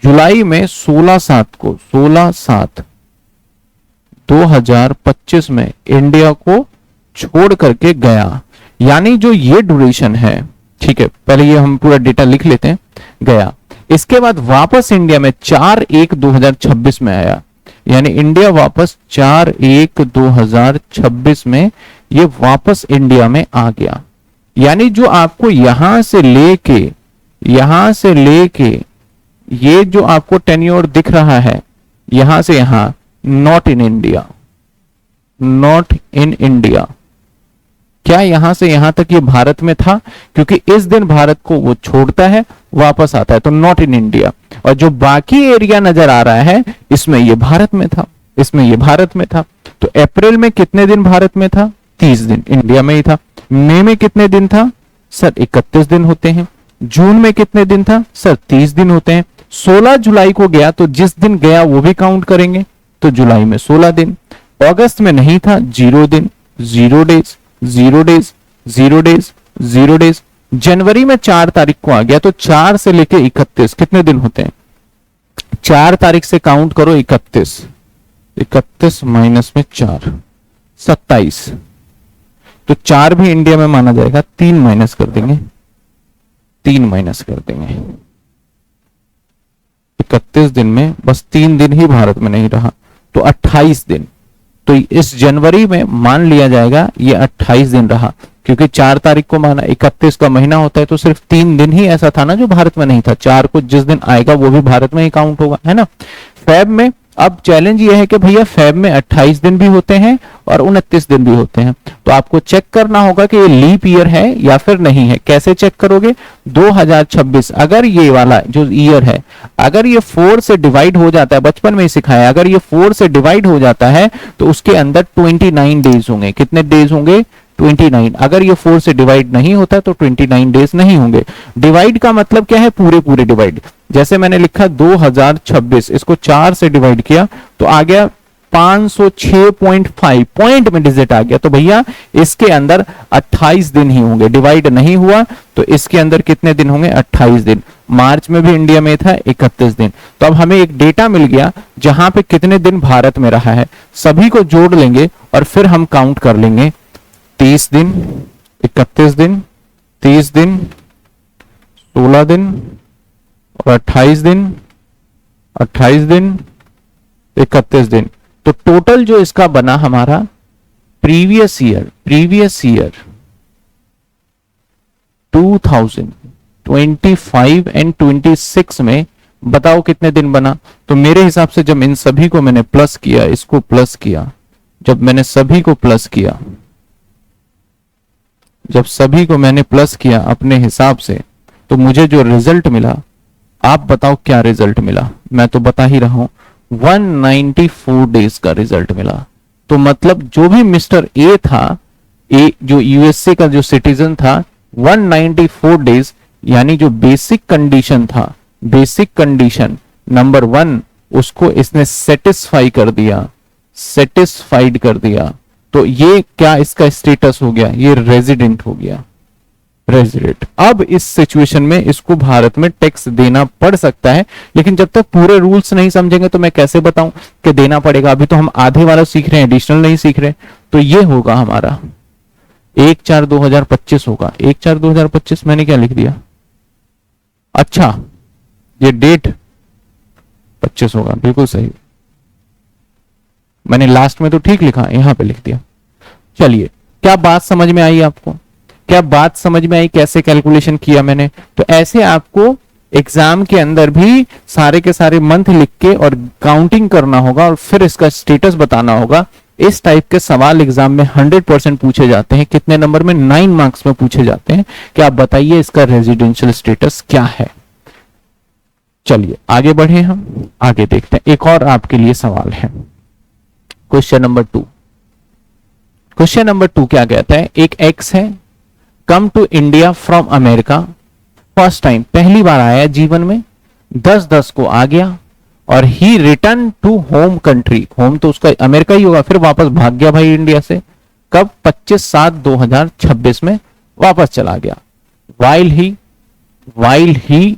जुलाई में 16/7/2025 में इंडिया को छोड़ करके गया। यानी जो ये ड्यूरेशन है, ठीक है, पहले ये हम पूरा डेटा लिख लेते हैं। गया, इसके बाद वापस इंडिया में 4/1/2026 में आया। यानी इंडिया वापस 4/1/2026 में ये वापस इंडिया में आ गया। यानी जो आपको यहां से लेके ये जो आपको टेन्योर दिख रहा है, यहां से यहां, नॉट इन इंडिया। क्या यहां से यहां तक ये भारत में था? क्योंकि इस दिन भारत को वो छोड़ता है, वापस आता है, तो नॉट इन इंडिया। और जो बाकी एरिया नजर आ रहा है, इसमें ये भारत में था, इसमें ये भारत में था। तो अप्रैल में कितने दिन भारत में था? 30 दिन इंडिया में ही था। मई में कितने दिन था? सर 31 दिन होते हैं। जून में कितने दिन था? सर 30 दिन होते हैं। 16 जुलाई को गया, तो जिस दिन गया वो भी काउंट करेंगे, तो जुलाई में 16 दिन। अगस्त में नहीं था, 0 दिन, 0 डेज, 0 डेज, 0 डेज, 0 डेज। जनवरी में 4 तारीख को आ गया, तो 4 से लेके 31 कितने दिन होते हैं? 4 तारीख से काउंट करो 31, 31 माइनस में 4, 27। तो 4 भी इंडिया में माना जाएगा। 3 माइनस कर देंगे, 3 माइनस कर देंगे। 31 दिन में बस 3 दिन ही भारत में नहीं रहा, तो 28 दिन। तो इस जनवरी में मान लिया जाएगा ये 28 दिन रहा, क्योंकि 4 तारीख को माना, 31 का महीना होता है, तो सिर्फ 3 दिन ही ऐसा था ना जो भारत में नहीं था। 4 को जिस दिन आएगा वो भी भारत में ही काउंट होगा, है ना। फेब में अब चैलेंज ये है कि भैया फेब में 28 दिन भी होते हैं और 29 दिन भी होते हैं। तो आपको चेक करना होगा कि ये लीप ईयर है या फिर नहीं है। कैसे चेक करोगे? 2026 अगर ये वाला जो ईयर है, अगर ये 4 से डिवाइड हो जाता है, बचपन में ही सिखाया, अगर ये 4 से डिवाइड हो जाता है तो उसके अंदर 29 डेज होंगे। कितने डेज होंगे? 29। अगर ये 4 से डिवाइड नहीं होता तो 29 डेज नहीं होंगे। डिवाइड का मतलब क्या है? पूरे पूरे डिवाइड। जैसे मैंने लिखा 2026, इसको 4 से डिवाइड किया तो आ गया 506.5, पॉइंट में डिजिट आ गया। तो भैया इसके अंदर 28 दिन ही होंगे। डिवाइड नहीं हुआ तो इसके अंदर कितने दिन होंगे? 28 दिन। मार्च में भी इंडिया में था 31 दिन। तो अब हमें एक डेटा मिल गया जहां पे कितने दिन भारत में रहा है। सभी को जोड़ लेंगे और फिर हम काउंट कर लेंगे। 30 दिन, 31 दिन, 30 दिन, 16 दिन और 28 दिन, 28 दिन, 31 दिन। तो टोटल जो इसका बना हमारा प्रीवियस ईयर 2025 एंड 26 में बताओ कितने दिन बना। तो मेरे हिसाब से जब इन सभी को मैंने प्लस किया, इसको प्लस किया, जब मैंने सभी को प्लस किया, जब सभी को मैंने प्लस किया अपने हिसाब से, तो मुझे जो रिजल्ट मिला, आप बताओ क्या रिजल्ट मिला। मैं तो बता ही रहा हूं, 194 डेज का रिजल्ट मिला। तो मतलब जो भी मिस्टर ए था, ए जो यूएसए का जो सिटीजन था, 194 डेज, यानी जो बेसिक कंडीशन था, बेसिक कंडीशन नंबर 1, उसको इसने सेटिस्फाई कर दिया, सेटिस्फाइड कर दिया। तो ये क्या इसका स्टेटस हो गया, ये रेजिडेंट हो गया, रेजिडेंट। अब इस सिचुएशन में इसको भारत में टैक्स देना पड़ सकता है, लेकिन जब तक पूरे रूल्स नहीं समझेंगे तो मैं कैसे बताऊं कि देना पड़ेगा। अभी तो हम आधे वाला सीख रहे हैं, एडिशनल नहीं सीख रहे। तो ये होगा हमारा 1/4/2025 होगा। 1/4/2025 मैंने क्या लिख दिया, अच्छा ये डेट 25 होगा, बिल्कुल सही। मैंने लास्ट में तो ठीक लिखा, यहां पे लिख दिया। चलिए, क्या बात समझ में आई आपको, क्या बात समझ में आई कैसे कैलकुलेशन किया मैंने। तो ऐसे आपको एग्जाम के अंदर भी सारे के सारे मंथ लिख के और काउंटिंग करना होगा और फिर इसका स्टेटस बताना होगा। इस टाइप के सवाल एग्जाम में 100% पूछे जाते हैं। कितने नंबर में, 9 मार्क्स में पूछे जाते हैं कि आप बताइए इसका रेजिडेंशियल स्टेटस क्या है। चलिए आगे बढ़े, हम आगे देखते हैं। एक और आपके लिए सवाल है, क्वेश्चन नंबर 2। क्वेश्चन नंबर 2 क्या कहता है, एक एक्स है, come to India from America, first time, पहली बार आया जीवन में, 10/10 को आ गया, और he return to home country, home तो उसका अमेरिका ही होगा, फिर वापस भाग गया भाई इंडिया से। कब, 25/7/2026 में वापस चला गया। While he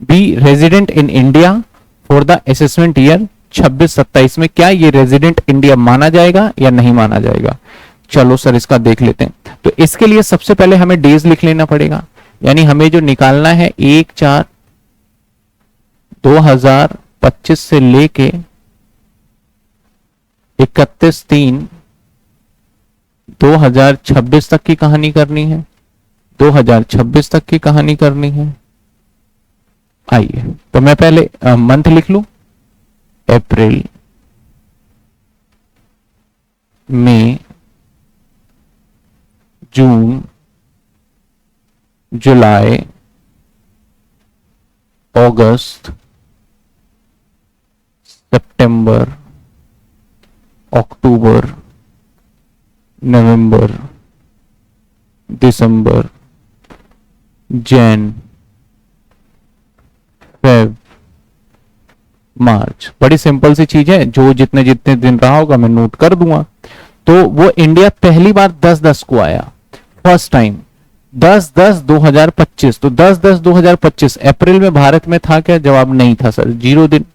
be resident in India for the assessment year 26-27 में, क्या ये रेजिडेंट इंडिया माना जाएगा या नहीं माना जाएगा। चलो सर इसका देख लेते हैं। तो इसके लिए सबसे पहले हमें डेज लिख लेना पड़ेगा, यानी हमें जो निकालना है 1/4/2025 से लेके 31/3/2026 तक की कहानी करनी है, 2026 तक की कहानी करनी है। आइए, तो मैं पहले मंथ लिख लूं, अप्रैल, मई, जून, जुलाई, अगस्त, सितंबर, अक्टूबर, नवंबर, दिसंबर, जैन, फेब, मार्च। बड़ी सिंपल सी चीज है, जो जितने जितने दिन रहा होगा मैं नोट कर दूंगा। तो वो इंडिया पहली बार 10/10 को आया, फर्स्ट टाइम 10/10/2025। तो 10/10/2025 अप्रैल में भारत में था क्या, जवाब नहीं था सर, 0 दिन।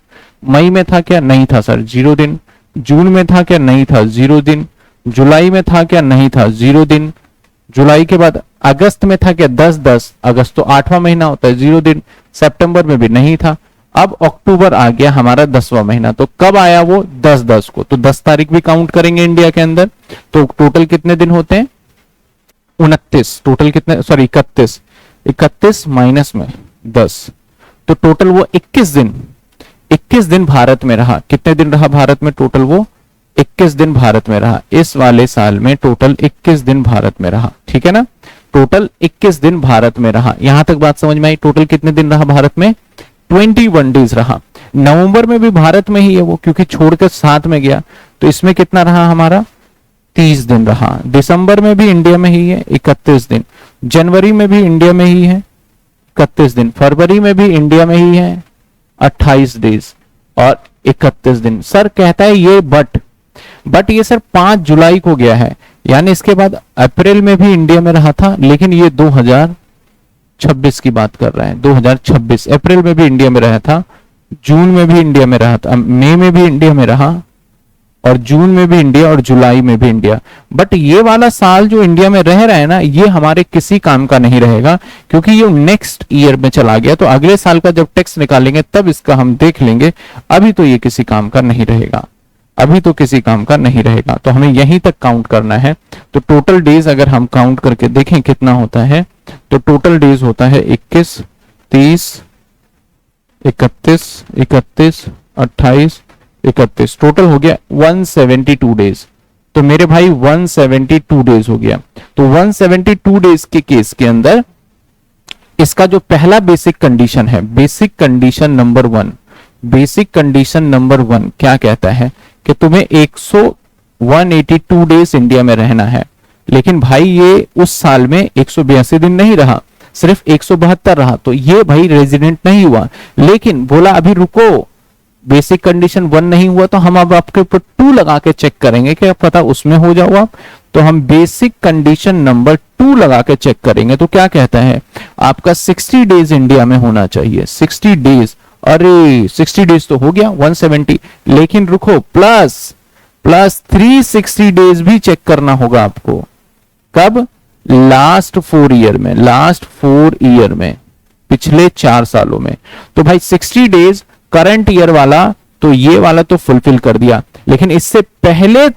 मई में था क्या, नहीं था सर, 0 दिन। जून में था क्या, नहीं था, 0 दिन। जुलाई में था क्या, नहीं था, 0 दिन। जुलाई के बाद अगस्त में था क्या, 10/10, अगस्त तो 8वां महीना होता है, 0 दिन। सितंबर में भी नहीं था। अब अक्टूबर आ गया हमारा 10वां महीना, तो कब आया वो, 10/10 को। तो 10 तारीख भी काउंट करेंगे इंडिया के अंदर। तो टोटल कितने दिन होते हैं, 29। टोटल कितने, सॉरी 31, 31 माइनस में 10, तो टोटल वो 21 दिन, 21 दिन भारत में रहा। कितने दिन रहा भारत में टोटल, वो 21 दिन भारत में रहा। इस वाले साल में टोटल 21 दिन भारत में रहा, ठीक है ना, टोटल 21 दिन भारत में रहा। यहां तक बात समझ में आई। टोटल कितने दिन रहा भारत में, 21 डेज रहा। नवंबर में भी भारत में ही है वो, क्योंकि छोड़कर साथ में गया, तो इसमें कितना रहा हमारा, 30 दिन रहा। दिसंबर में भी इंडिया में ही है, 31 दिन। जनवरी में भी इंडिया में ही है, 31 दिन। फरवरी में भी इंडिया में ही है, 28 डेज और 31 दिन। सर कहता है ये बट ये सर 5 जुलाई को गया है, यानी इसके बाद अप्रैल में भी इंडिया में रहा था, लेकिन ये 2026 की बात कर रहा है। 2026 अप्रैल में भी इंडिया में रहा था, जून में भी इंडिया में रहा था, मई में भी इंडिया में रहा, और जून में भी इंडिया, और जुलाई में भी इंडिया। बट ये वाला साल जो इंडिया में रह रहा है ना, ये हमारे किसी काम का नहीं रहेगा, क्योंकि ये नेक्स्ट ईयर में चला गया। तो अगले साल का जब टैक्स निकालेंगे तब इसका हम देख लेंगे। अभी तो ये किसी काम का नहीं रहेगा, अभी तो किसी काम का नहीं रहेगा। तो हमें यहीं तक काउंट करना है। तो टोटल डेज अगर हम काउंट करके देखें कितना होता है, तो टोटल डेज होता है 21, 30, 31, 31, 28, 31, टोटल हो गया 172 डेज। तो मेरे भाई 172 डेज हो गया। तो 172 डेज के केस के अंदर इसका जो पहला बेसिक कंडीशन है, basic condition number 1, basic condition number 1 क्या कहता है कि तुम्हें 182 डेज इंडिया में रहना है। लेकिन भाई ये उस साल में 182 दिन नहीं रहा, सिर्फ 172 रहा, तो ये भाई रेजिडेंट नहीं हुआ। लेकिन बोला अभी रुको, बेसिक कंडीशन 1 नहीं हुआ तो हम अब आपके ऊपर 2 लगा के चेक करेंगे, क्या पता उसमें हो जाओ आप। तो हम बेसिक कंडीशन नंबर 2 लगा के चेक करेंगे। तो क्या कहता है, आपका 60 डेज इंडिया में होना चाहिए, 60 डेज। अरे 60 डेज तो हो गया 170, लेकिन रुको, प्लस 360 डेज भी चेक करना होगा आपको। कब? लास्ट 4 ईयर में, लास्ट 4 ईयर में, पिछले 4 सालों में। तो भाई 60 डेज करंट ईयर वाला, तो ये वाला तो फुलफिल कर दिया, लेकिन इससे पहले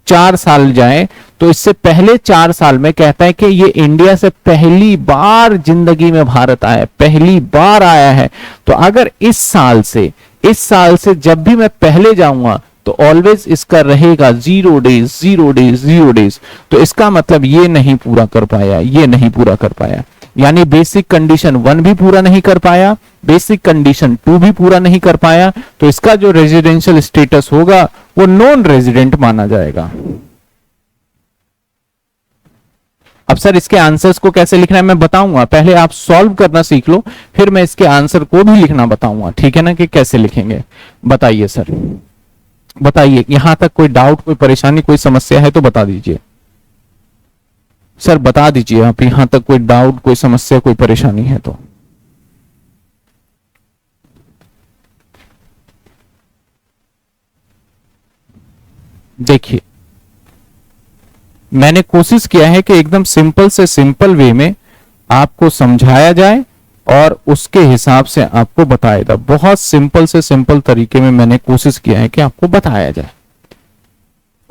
4 साल जाए, तो इससे पहले 4 साल में कहता है कि ये इंडिया से पहली बार जिंदगी में भारत आया, पहली बार आया है। तो अगर इस साल से जब भी मैं पहले जाऊंगा तो ऑलवेज इसका रहेगा 0 डेज, 0 डेज, 0 डेज। तो इसका मतलब ये नहीं पूरा कर पाया, ये नहीं पूरा कर पाया, यानी बेसिक कंडीशन 1 भी पूरा नहीं कर पाया, बेसिक कंडीशन 2 भी पूरा नहीं कर पाया। तो इसका जो रेजिडेंशियल स्टेटस होगा वो नॉन रेजिडेंट माना जाएगा। अब सर इसके आंसर्स को कैसे लिखना है मैं बताऊंगा, पहले आप सॉल्व करना सीख लो, फिर मैं इसके आंसर को भी लिखना बताऊंगा, ठीक है ना, कि कैसे लिखेंगे। बताइए सर, बताइए, यहां तक कोई डाउट, कोई परेशानी, कोई समस्या है तो बता दीजिए सर, बता दीजिए आप, यहां तक कोई डाउट, कोई समस्या, कोई परेशानी है तो। देखिए मैंने कोशिश किया है कि एकदम सिंपल से सिंपल वे में आपको समझाया जाए और उसके हिसाब से आपको बताया जाए। बहुत सिंपल से सिंपल तरीके में मैंने कोशिश किया है कि आपको बताया जाए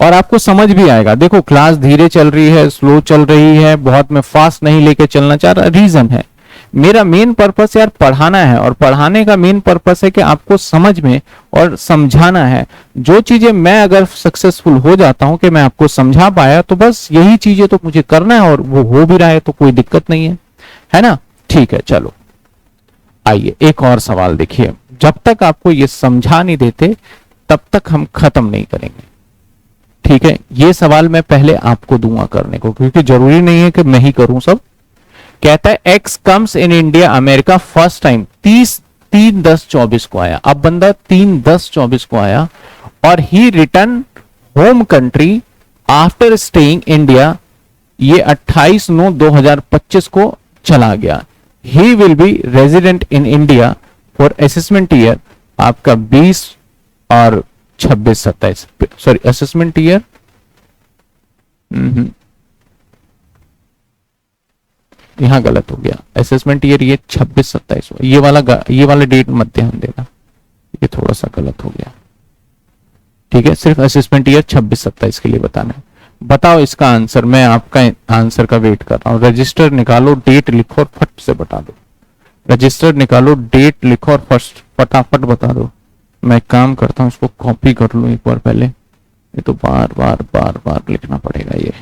और आपको समझ भी आएगा। देखो क्लास धीरे चल रही है, स्लो चल रही है, बहुत मैं फास्ट नहीं लेके चलना चाह रहा, रीजन है मेरा मेन पर्पस यार पढ़ाना है, और पढ़ाने का मेन पर्पस है कि आपको समझ में और समझाना है। जो चीजें मैं अगर सक्सेसफुल हो जाता हूं कि मैं आपको समझा पाया, तो बस यही चीजें तो मुझे करना है और वो हो भी रहा है, तो कोई दिक्कत नहीं है ना। ठीक है, चलो आइए एक और सवाल देखिए। जब तक आपको ये समझा नहीं देते तब तक हम खत्म नहीं करेंगे, ठीक है। ये सवाल मैं पहले आपको दूंगा करने को, क्योंकि जरूरी नहीं है कि मैं ही करूं सब। कहता है X comes in India America first time 3/10/24 को आया। अब बंदा 3/10/24 को आया और he return home country after staying India, ये 28/9/2025 को चला गया। He will be resident in India for assessment year आपका 20 और 26-27, सॉरी असेसमेंट ईयर, यहां गलत हो गया, असेसमेंट ईयर ये 26-27, ये वाला डेट मत ध्यान देना, ये थोड़ा सा गलत हो गया, ठीक है। सिर्फ असेसमेंट ईयर 26-27 के लिए बताना है। बताओ इसका आंसर, मैं आपका आंसर का वेट कर रहा हूं। रजिस्टर निकालो, डेट लिखो और फट से बता दो। रजिस्टर निकालो, डेट लिखो और फर्स्ट फटाफट बता दो। मैं काम करता हूं, इसको कॉपी कर लूं एक बार पहले, ये तो बार बार बार बार लिखना पड़ेगा ये।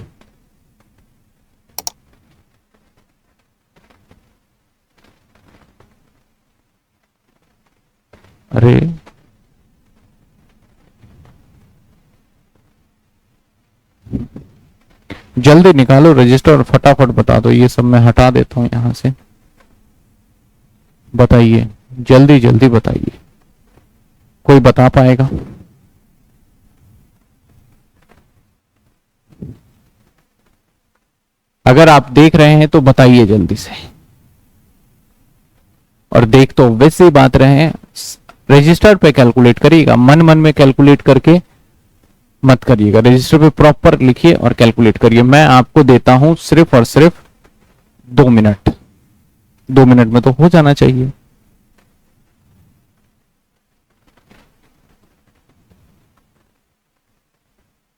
अरे जल्दी निकालो रजिस्टर और फटाफट बता दो। ये सब मैं हटा देता हूं यहां से। बताइए, जल्दी जल्दी बताइए, कोई बता पाएगा? अगर आप देख रहे हैं तो बताइए जल्दी से। और देख तो वैसे बात रहे हैं, रजिस्टर पे कैलकुलेट करिएगा, मन मन में कैलकुलेट करके मत करिएगा। रजिस्टर पे प्रॉपर लिखिए और कैलकुलेट करिए। मैं आपको देता हूं सिर्फ और सिर्फ 2 मिनट। 2 मिनट में तो हो जाना चाहिए।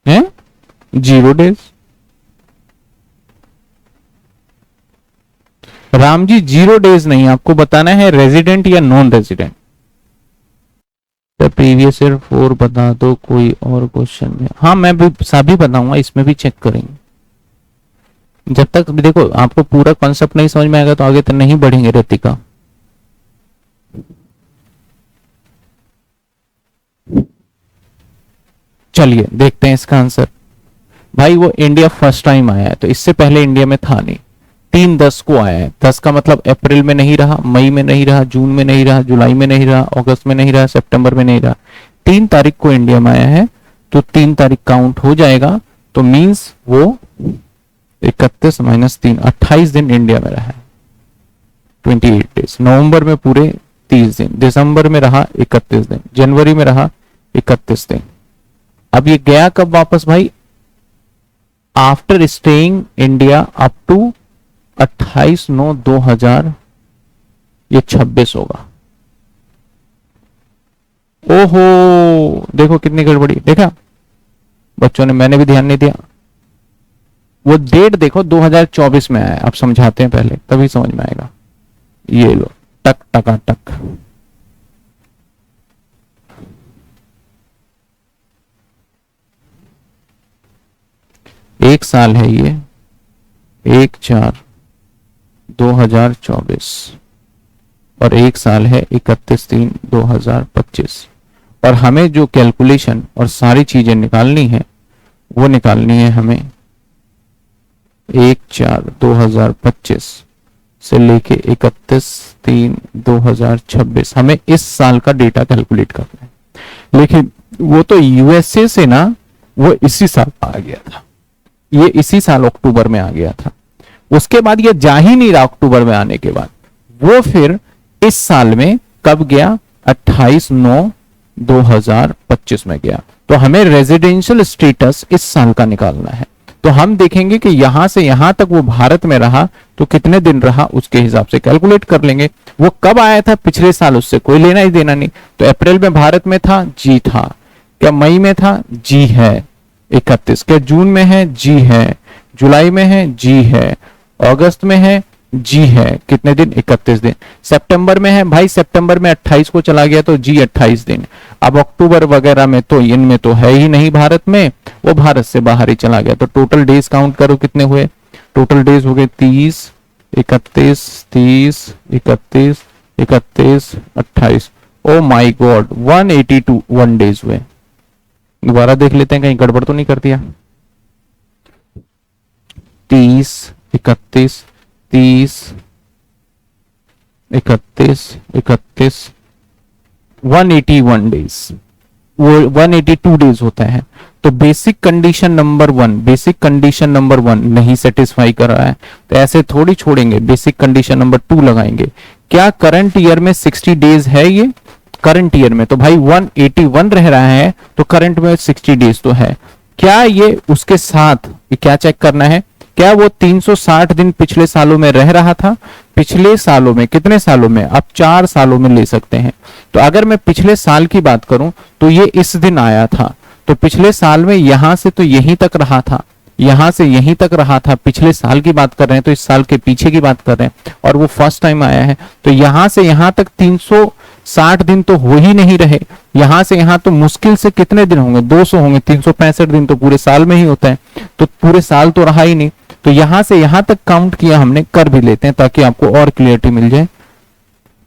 हैं 0 डेज, राम जी 0 डेज नहीं, आपको बताना है रेजिडेंट या नॉन रेजिडेंट। प्रीवियस ईयर 4 बता दो, कोई और क्वेश्चन है? हाँ मैं भी सभी बताऊंगा, इसमें भी चेक करेंगे। जब तक देखो आपको पूरा कॉन्सेप्ट नहीं समझ में आएगा तो आगे तो नहीं बढ़ेंगे रितिका। चलिए देखते हैं इसका आंसर। भाई वो इंडिया फर्स्ट टाइम आया है, तो इससे पहले इंडिया में था नहीं। 3/10 को आया है। 10 का मतलब अप्रैल में नहीं रहा, मई में नहीं रहा, जून में नहीं रहा, जुलाई में नहीं रहा, अगस्त में नहीं रहा, सितंबर में नहीं रहा। 3 तारीख को इंडिया में आया है, तो 3 तारीख काउंट हो जाएगा। तो मींस वो 31 माइनस 3, 28 दिन इंडिया में रहा है, 28 डेज। नवंबर में पूरे 30 दिन, दिसंबर में रहा 31 दिन, जनवरी में रहा 31 दिन। अब ये गया कब वापस भाई? After staying India up to 28/9/2000, ये 26 होगा। ओहो देखो कितनी गड़बड़ी, देखा बच्चों ने, मैंने भी ध्यान नहीं दिया। वो डेट देखो 2024 में आया। अब समझाते हैं पहले, तभी समझ में आएगा। ये लो टक टका टक। एक साल है ये, 1/4/2024 और एक साल है 31/3/2025। और हमें जो कैलकुलेशन और सारी चीजें निकालनी है वो निकालनी है हमें 1/4/2025 से लेके 31/3/2026। हमें इस साल का डेटा कैलकुलेट करना है। लेकिन वो तो यूएसए से ना, वो इसी साल आ गया था, ये इसी साल अक्टूबर में आ गया था। उसके बाद ये जा ही नहीं रहा। अक्टूबर में आने के बाद वो फिर इस साल में कब गया? 28/9/2025 में गया। तो हमें रेजिडेंशियल स्टेटस इस साल का निकालना है। तो हम देखेंगे कि यहां से यहां तक वो भारत में रहा तो कितने दिन रहा, उसके हिसाब से कैलकुलेट कर लेंगे। वो कब आया था पिछले साल, उससे कोई लेना ही देना नहीं। तो अप्रैल में भारत में था, जी था। क्या मई में था? जी है 31। क्या जून में है? जी है। जुलाई में है? जी है। अगस्त में है? जी है। कितने दिन? 31 दिन। सितंबर में है भाई, सितंबर में 28 को चला गया तो जी 28 दिन। अब अक्टूबर वगैरह में तो इनमें तो है ही नहीं भारत में, वो भारत से बाहर ही चला गया। तो टोटल डेज काउंट करो कितने हुए। टोटल डेज हो गए 30, 31, 30, 31, 31, 28। ओ माई गॉड, 182 1 डेज हुए। दोबारा देख लेते हैं कहीं गड़बड़ तो नहीं कर दिया। 30, 31, 30, 31, 31, 181 डेज, वो 182 डेज होता है। तो basic condition number 1, basic condition number 1 नहीं सेटिस्फाई कर रहा है तो ऐसे थोड़ी छोड़ेंगे, बेसिक कंडीशन नंबर 2 लगाएंगे। क्या करंट ईयर में 60 डेज है? ये करंट ईयर में तो भाई 181 रह रहा है, तो करंट में 60 डेज तो है। क्या ये उसके साथ ये क्या चेक करना है, क्या वो 360 दिन पिछले सालों में रह रहा था? पिछले सालों में कितने सालों में? आप 4 सालों में ले सकते हैं। तो अगर मैं पिछले साल की बात करूं तो ये इस दिन आया था, तो पिछले साल में यहां से तो यहीं तक रहा था, यहां से यहीं तक रहा था। पिछले साल की बात कर रहे हैं तो इस साल के पीछे की बात कर रहे हैं, और वो फर्स्ट टाइम आया है। तो यहां से यहां तक 360 दिन तो हो ही नहीं रहे। यहां से यहां तो मुश्किल से कितने दिन होंगे? 200 होंगे। 365 दिन तो पूरे साल में ही होता है, तो पूरे साल तो रहा ही नहीं। तो यहां से यहां तक काउंट किया हमने, कर भी लेते हैं ताकि आपको और क्लियरिटी मिल जाए।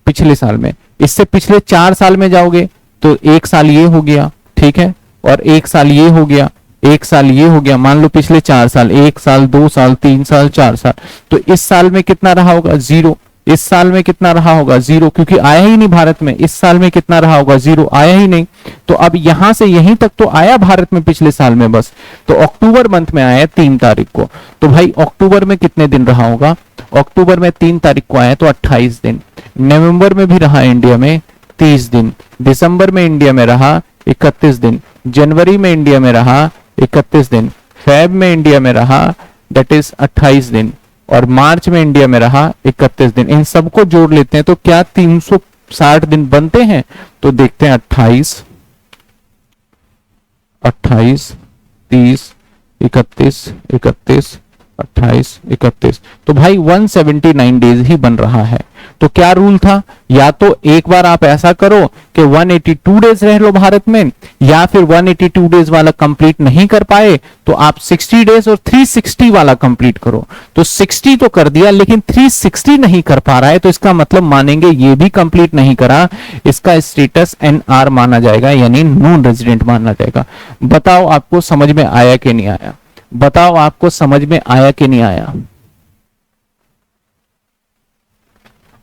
पिछले साल में, इससे पिछले 4 साल में जाओगे तो 1 साल ये हो गया, ठीक है, और 1 साल ये हो गया, 1 साल ये हो गया। मान लो पिछले 4 साल, 1 साल, 2 साल, 3 साल, 4 साल। तो इस साल में कितना रहा होगा? 0। इस साल में कितना रहा होगा? 0, क्योंकि आया ही नहीं भारत में। इस साल में कितना रहा होगा? 0, आया ही नहीं। तो अब यहां से यहीं तक तो आया भारत में पिछले साल में बस। तो अक्टूबर मंथ में आया 3 तारीख को, तो भाई अक्टूबर में कितने दिन रहा होगा? अक्टूबर में 3 तारीख को आया तो 28 दिन। नवंबर में भी रहा इंडिया में 30 दिन। दिसंबर में इंडिया में रहा 31 दिन। जनवरी में इंडिया में रहा 31 दिन। फेब में इंडिया में रहा दैट इज 28 दिन, और मार्च में इंडिया में रहा 31 दिन। इन सबको जोड़ लेते हैं तो क्या 360 दिन बनते हैं? तो देखते हैं 28, 28, 30, 31, 31, 28, 31, तो भाई 179 डेज ही बन रहा है। तो क्या रूल था, या तो एक बार आप ऐसा करो कि 182 डेज रह लो भारत में, या फिर 182 डेज वाला कंप्लीट नहीं कर पाए तो आप 60 डेज और 360 वाला कंप्लीट करो। तो 60 तो कर दिया लेकिन 360 नहीं कर पा रहा है, तो इसका मतलब मानेंगे ये भी कंप्लीट नहीं करा, इसका स्टेटस NR माना जाएगा, यानी नॉन रेजिडेंट माना जाएगा। बताओ आपको समझ में आया कि नहीं आया, बताओ आपको समझ में आया कि नहीं आया।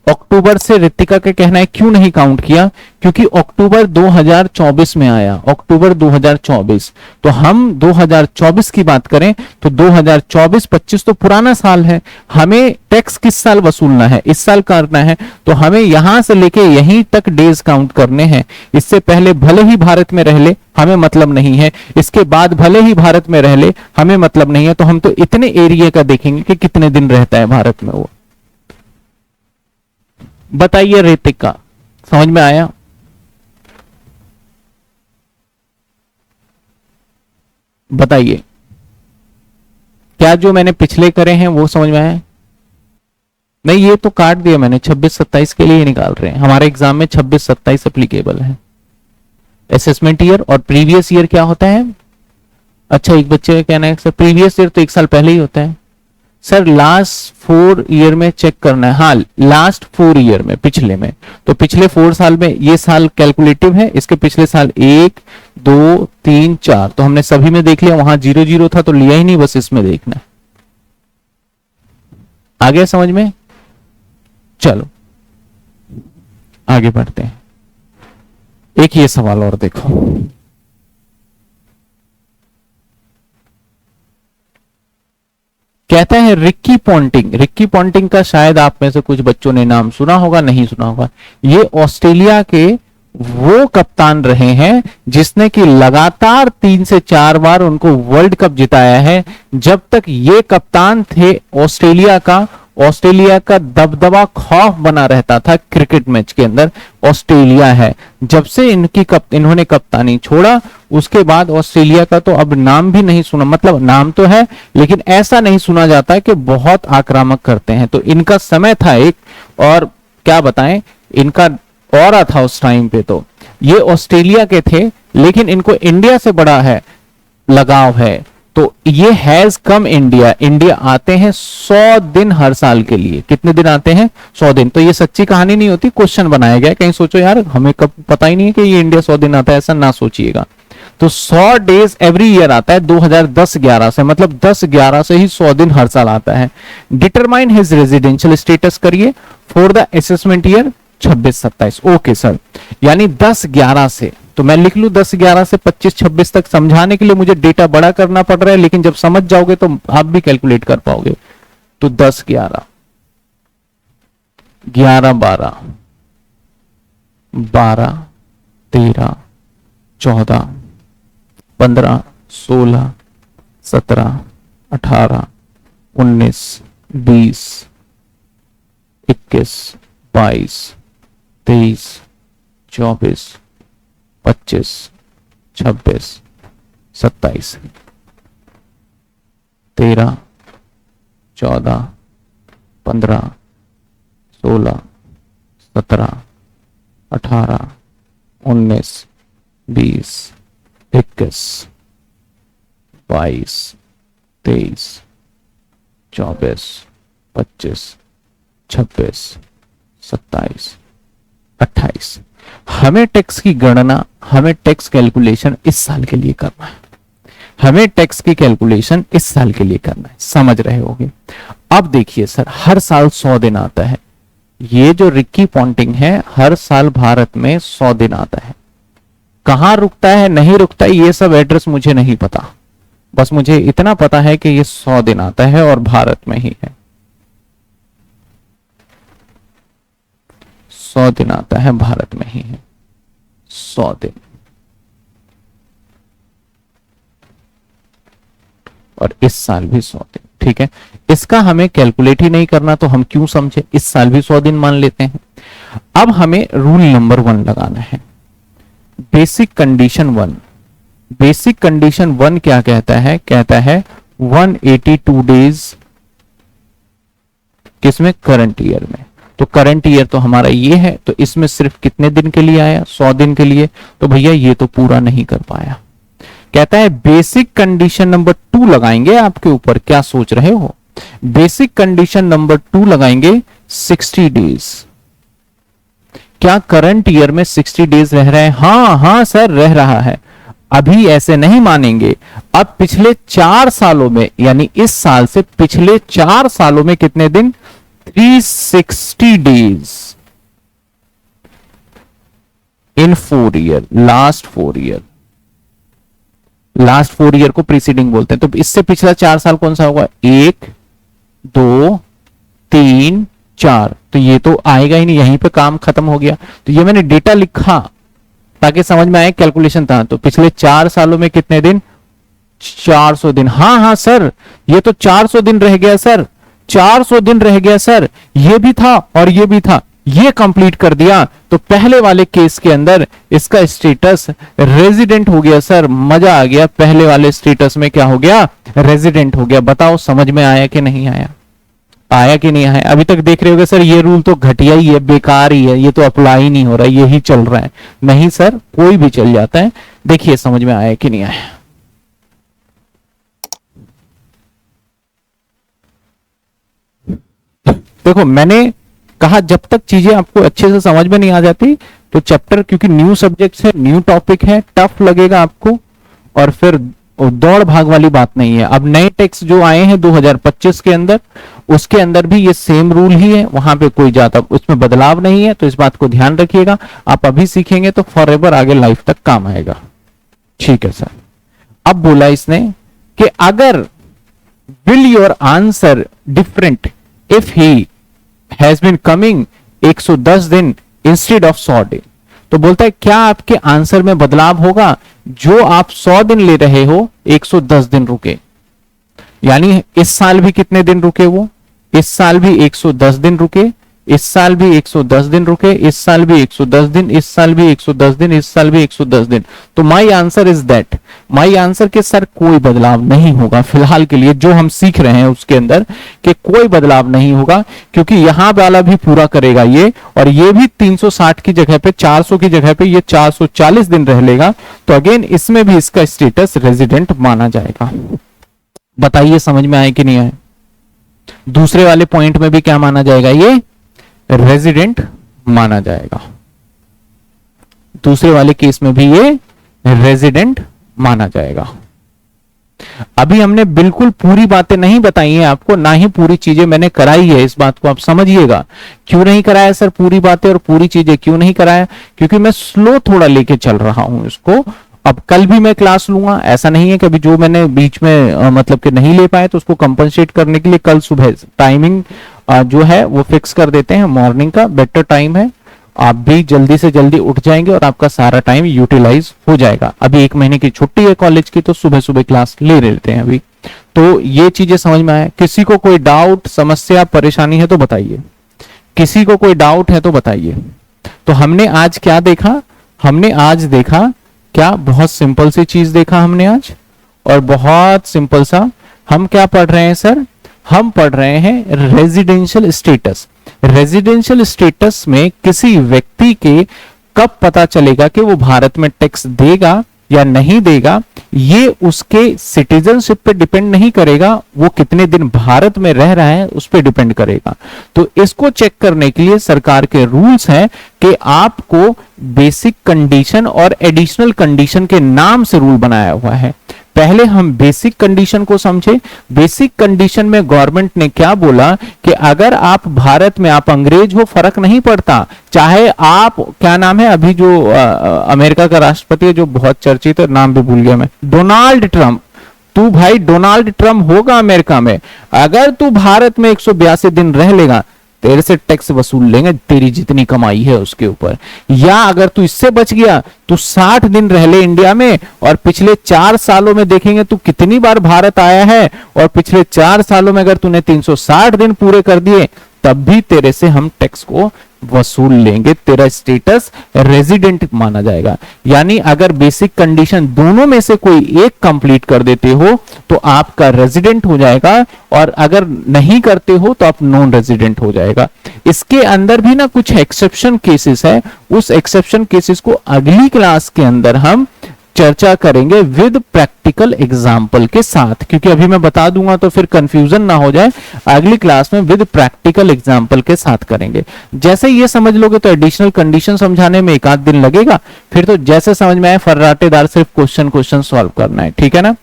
अक्टूबर से ऋतिका का कहना है क्यों नहीं काउंट किया, क्योंकि अक्टूबर 2024 में आया, अक्टूबर 2024, तो हम 2024 की बात करें तो 2024-25 तो पुराना साल है, हमें टैक्स किस साल वसूलना है, इस साल करना है, तो हमें यहां से लेके यहीं तक डेज काउंट करने हैं। इससे पहले भले ही भारत में रह ले हमें मतलब नहीं है, इसके बाद भले ही भारत में रह ले हमें मतलब नहीं है, तो हम तो इतने एरिया का देखेंगे कि कितने दिन रहता है भारत में वो। बताइए ऋतिका, समझ में आया? बताइए, क्या जो मैंने पिछले करे हैं वो समझ में आया? नहीं, ये तो काट दिया मैंने, 26-27 के लिए ही निकाल रहे हैं, हमारे एग्जाम में 26-27 एप्लीकेबल है। असेसमेंट ईयर और प्रीवियस ईयर क्या होता है? अच्छा, एक बच्चे का कहना है सर प्रीवियस ईयर तो एक साल पहले ही होता है। सर लास्ट 4 ईयर में चेक करना है, हाँ लास्ट 4 ईयर में, पिछले में, तो पिछले 4 साल में ये साल कैलकुलेटिव है, इसके पिछले साल 1 2 3 4, तो हमने सभी में देख लिया, वहां 0 था तो लिया ही नहीं, बस इसमें देखना है। आ गया समझ में? चलो आगे बढ़ते हैं। एक ये सवाल और देखो, कहता है रिक्की पॉन्टिंग, रिक्की पॉन्टिंग का शायद आप में से कुछ बच्चों ने नाम सुना होगा, नहीं सुना होगा। ये ऑस्ट्रेलिया के वो कप्तान रहे हैं जिसने कि लगातार 3 से 4 बार उनको वर्ल्ड कप जिताया है। जब तक ये कप्तान थे ऑस्ट्रेलिया का दबदबा खौफ बना रहता था क्रिकेट मैच के अंदर, ऑस्ट्रेलिया है। जब से इन्होंने कप्तानी छोड़ा उसके बाद ऑस्ट्रेलिया का तो अब नाम भी नहीं सुना, मतलब नाम तो है लेकिन ऐसा नहीं सुना जाता है कि बहुत आक्रामक करते हैं। तो इनका समय था एक, और क्या बताएं, इनका ऑरा था उस टाइम पे। तो ये ऑस्ट्रेलिया के थे लेकिन इनको इंडिया से बड़ा है लगाव है, तो ये हैज कम इंडिया आते हैं 100 दिन हर साल के लिए। कितने दिन आते हैं? 100 दिन। तो ये सच्ची कहानी नहीं होती, क्वेश्चन बनाया गया, कहीं सोचो यार हमें कब पता ही नहीं है कि ये इंडिया 100 दिन आता है, ऐसा ना सोचिएगा। तो 100 डेज एवरी ईयर आता है 2010-11 से, मतलब 10-11 से ही 100 दिन हर साल आता है। डिटरमाइन हिज रेजिडेंशियल स्टेटस करिए for the assessment year 26-27। Okay sir, यानी 10-11 से, तो मैं लिख लू 10-11 से 25-26 तक। समझाने के लिए मुझे डेटा बड़ा करना पड़ रहा है, लेकिन जब समझ जाओगे तो आप भी कैलकुलेट कर पाओगे। तो 10-11, 11-12, 12-13, 14, 15, 16, 17, 18, 19, 20, 21, 22, 23, 24, 25, 26, 27, 13, 14, 15, 16, 17, 18, 19, 20, 21, 22, 23, 24, 25, 26, 27, 28। हमें टैक्स की गणना, हमें टैक्स कैलकुलेशन इस साल के लिए करना है, हमें टैक्स की कैलकुलेशन इस साल के लिए करना है, समझ रहे होगे। अब देखिए सर, हर साल 100 दिन आता है, ये जो रिक्की पॉन्टिंग है हर साल भारत में 100 दिन आता है। कहां रुकता है नहीं रुकता है ये सब एड्रेस मुझे नहीं पता, बस मुझे इतना पता है कि ये 100 दिन आता है और भारत में ही है, 100 दिन आता है, भारत में ही है 100 दिन। और इस साल भी 100 दिन, ठीक है। इसका हमें कैलकुलेट ही नहीं करना तो हम क्यों समझे, इस साल भी 100 दिन मान लेते हैं। अब हमें रूल नंबर 1 लगाना है, बेसिक कंडीशन 1। बेसिक कंडीशन 1 क्या कहता है? कहता है 182 डेज किसमें? करंट ईयर में। तो करंट ईयर तो हमारा ये है, तो इसमें सिर्फ कितने दिन के लिए आया? 100 दिन के लिए। तो भैया ये तो पूरा नहीं कर पाया। कहता है बेसिक कंडीशन नंबर 2 लगाएंगे आपके ऊपर, क्या सोच रहे हो? बेसिक कंडीशन नंबर 2 लगाएंगे 60 डेज। क्या करंट ईयर में 60 डेज रह रहे हैं? हाँ हाँ सर रह रहा है। अभी ऐसे नहीं मानेंगे। अब पिछले 4 सालों में, यानी इस साल से पिछले 4 सालों में कितने दिन? 360 days in 4 year, last 4 year. Last 4 year को प्रीसीडिंग बोलते हैं। तो इससे पिछला 4 साल कौन सा होगा? 1 2 3 4। तो ये तो आएगा ही नहीं, यहीं पे काम खत्म हो गया। तो ये मैंने डेटा लिखा ताकि समझ में आए, कैलकुलेशन था। तो पिछले 4 सालों में कितने दिन? 400 दिन। हाँ हाँ सर ये तो 400 दिन रह गया सर, 400 दिन रह गया सर, ये भी था और ये भी था, ये कंप्लीट कर दिया। तो पहले वाले केस के अंदर इसका स्टेटस रेजिडेंट हो गया सर। मजा आ गया, पहले वाले स्टेटस में क्या हो गया? रेजिडेंट हो गया। बताओ समझ में आया कि नहीं आया? आया कि नहीं आया? अभी तक देख रहे होगे सर ये रूल तो घटिया ही है, बेकार ही है, ये तो अप्लाई नहीं हो रहा, यही चल रहा है। नहीं सर कोई भी चल जाता है। देखिए समझ में आया कि नहीं आया? देखो मैंने कहा जब तक चीजें आपको अच्छे से समझ में नहीं आ जाती तो चैप्टर, क्योंकि न्यू सब्जेक्ट है, न्यू टॉपिक है, टफ लगेगा आपको, और फिर दौड़ भाग वाली बात नहीं है। अब नए टेक्स्ट जो आए हैं 2025 के अंदर, उसके अंदर भी ये सेम रूल ही है, वहां पे कोई ज्यादा उसमें बदलाव नहीं है। तो इस बात को ध्यान रखिएगा। आप अभी सीखेंगे तो फॉर एवर आगे लाइफ तक काम आएगा। ठीक है सर। अब बोला इसने कि अगर will your answer different if he has been coming 110 दिन इंस्टेड ऑफ 100 दिन। तो बोलता है क्या आपके आंसर में बदलाव होगा? जो आप 100 दिन ले रहे हो 110 दिन रुके। यानी इस साल भी कितने दिन रुके वो? इस साल भी 110 दिन रुके, इस साल भी 110 दिन रुके, इस साल भी 110 दिन, इस साल भी 110 दिन, इस साल भी 110 दिन। तो my answer is that, my answer के सर कोई बदलाव नहीं होगा फिलहाल के लिए। जो हम सीख रहे हैं उसके अंदर कि कोई बदलाव नहीं होगा, क्योंकि यहां वाला भी पूरा करेगा ये, और ये भी 360 की जगह पे 400 की जगह पे ये 440 दिन रह लेगा। तो अगेन इसमें भी इसका स्टेटस रेजिडेंट माना जाएगा। बताइए समझ में आए कि नहीं आए? दूसरे वाले पॉइंट में भी क्या माना जाएगा? ये रेजिडेंट माना जाएगा। दूसरे वाले केस में भी ये रेजिडेंट माना जाएगा। अभी हमने बिल्कुल पूरी बातें नहीं बताई हैं आपको, ना ही पूरी चीजें मैंने कराई है, इस बात को आप समझिएगा। क्यों नहीं कराया सर पूरी बातें और पूरी चीजें क्यों नहीं कराया? क्योंकि मैं स्लो थोड़ा लेके चल रहा हूं इसको। अब कल भी मैं क्लास लूंगा, ऐसा नहीं है कि अभी जो मैंने बीच में मतलब कि नहीं ले पाए तो उसको कंपनसेट करने के लिए कल सुबह टाइमिंग जो है वो फिक्स कर देते हैं। मॉर्निंग का बेटर टाइम है, आप भी जल्दी से जल्दी उठ जाएंगे और आपका सारा टाइम यूटिलाइज हो जाएगा। अभी 1 महीने की छुट्टी है कॉलेज की, तो सुबह सुबह क्लास ले लेते हैं अभी। तो ये चीजें समझ में आए? किसी को कोई डाउट, समस्या, परेशानी है तो बताइए। किसी को कोई डाउट है तो बताइए। तो हमने आज क्या देखा? हमने आज देखा क्या? बहुत सिंपल सी चीज देखा हमने आज, और बहुत सिंपल सा हम क्या पढ़ रहे हैं सर? हम पढ़ रहे हैं रेजिडेंशियल स्टेटस। रेजिडेंशियल स्टेटस में किसी व्यक्ति के कब पता चलेगा कि वो भारत में टैक्स देगा या नहीं देगा, ये उसके सिटीजनशिप पे डिपेंड नहीं करेगा, वो कितने दिन भारत में रह रहा है उस पर डिपेंड करेगा। तो इसको चेक करने के लिए सरकार के रूल्स हैं कि आपको बेसिक कंडीशन और एडिशनल कंडीशन के नाम से रूल बनाया हुआ है। पहले हम बेसिक कंडीशन को समझे। बेसिक कंडीशन में गवर्नमेंट ने क्या बोला कि अगर आप भारत में, आप अंग्रेज हो फर्क नहीं पड़ता, चाहे आप क्या नाम है अभी जो अमेरिका का राष्ट्रपति है जो बहुत चर्चित है, नाम भी भूल गया मैं, डोनाल्ड ट्रंप। तू भाई डोनाल्ड ट्रंप होगा अमेरिका में, अगर तू भारत में 182 दिन रह लेगा तेरे से टैक्स वसूल लेंगे तेरी जितनी कमाई है उसके ऊपर। या अगर तू इससे बच गया तू 60 दिन रह ले इंडिया में, और पिछले 4 सालों में देखेंगे तू कितनी बार भारत आया है, और पिछले 4 सालों में अगर तूने 360 दिन पूरे कर दिए तब भी तेरे से हम टैक्स को वसूल लेंगे, तेरा स्टेटस रेजिडेंट माना जाएगा। यानी अगर बेसिक कंडीशन दोनों में से कोई एक कंप्लीट कर देते हो तो आपका रेजिडेंट हो जाएगा, और अगर नहीं करते हो तो आप नॉन रेजिडेंट हो जाएगा। इसके अंदर भी ना कुछ एक्सेप्शन केसेस है, उस एक्सेप्शन केसेस को अगली क्लास के अंदर हम चर्चा करेंगे विद प्रैक्टिकल एग्जाम्पल के साथ, क्योंकि अभी मैं बता दूंगा तो फिर कंफ्यूजन ना हो जाए। अगली क्लास में विद प्रैक्टिकल एग्जाम्पल के साथ करेंगे। जैसे ये समझ लोगे तो एडिशनल कंडीशन समझाने में एक आध दिन लगेगा, फिर तो जैसे समझ में आए फर्राटेदार सिर्फ क्वेश्चन सॉल्व करना है, ठीक है ना।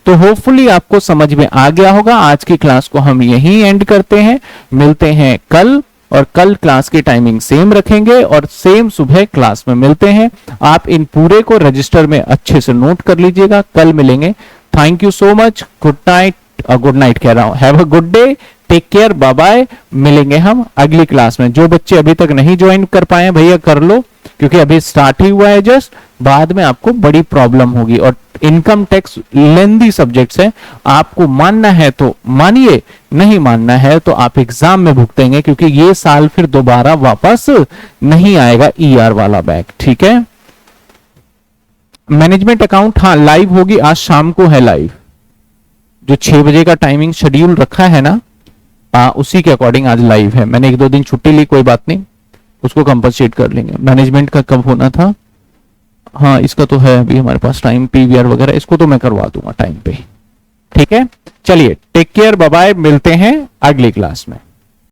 तो होपफुली आपको समझ में आ गया होगा। आज की क्लास को हम यहीं एंड करते हैं, मिलते हैं कल, और कल क्लास की टाइमिंग सेम रखेंगे और सेम सुबह क्लास में मिलते हैं। आप इन पूरे को रजिस्टर में अच्छे से नोट कर लीजिएगा, कल मिलेंगे। Thank you so much, good night कह रहा हूं, have a good day, take care, bye bye. मिलेंगे हम अगली क्लास में। जो बच्चे अभी तक नहीं ज्वाइन कर पाए भैया कर लो, क्योंकि अभी स्टार्ट ही हुआ है जस्ट, बाद में आपको बड़ी प्रॉब्लम होगी। और इनकम टैक्स लेंदी सब्जेक्ट्स है, आपको मानना है तो मानिए, नहीं मानना है तो आप एग्जाम में भुगतेंगे, क्योंकि ये साल फिर दोबारा वापस नहीं आएगा ईआर वाला बैग, ठीक है। मैनेजमेंट अकाउंट हाँ लाइव होगी, आज शाम को है लाइव, जो 6 बजे का टाइमिंग शेड्यूल रखा है ना, उसी के अकॉर्डिंग आज लाइव है। मैंने 1-2 दिन छुट्टी ली, कोई बात नहीं, उसको कंपनसेट कर लेंगे। मैनेजमेंट का कब होना था, हाँ इसका तो है अभी हमारे पास टाइम, पीवीआर वगैरह, इसको तो मैं करवा दूंगा टाइम पे, ठीक है। चलिए टेक केयर, बाय बाय, मिलते हैं अगली क्लास में।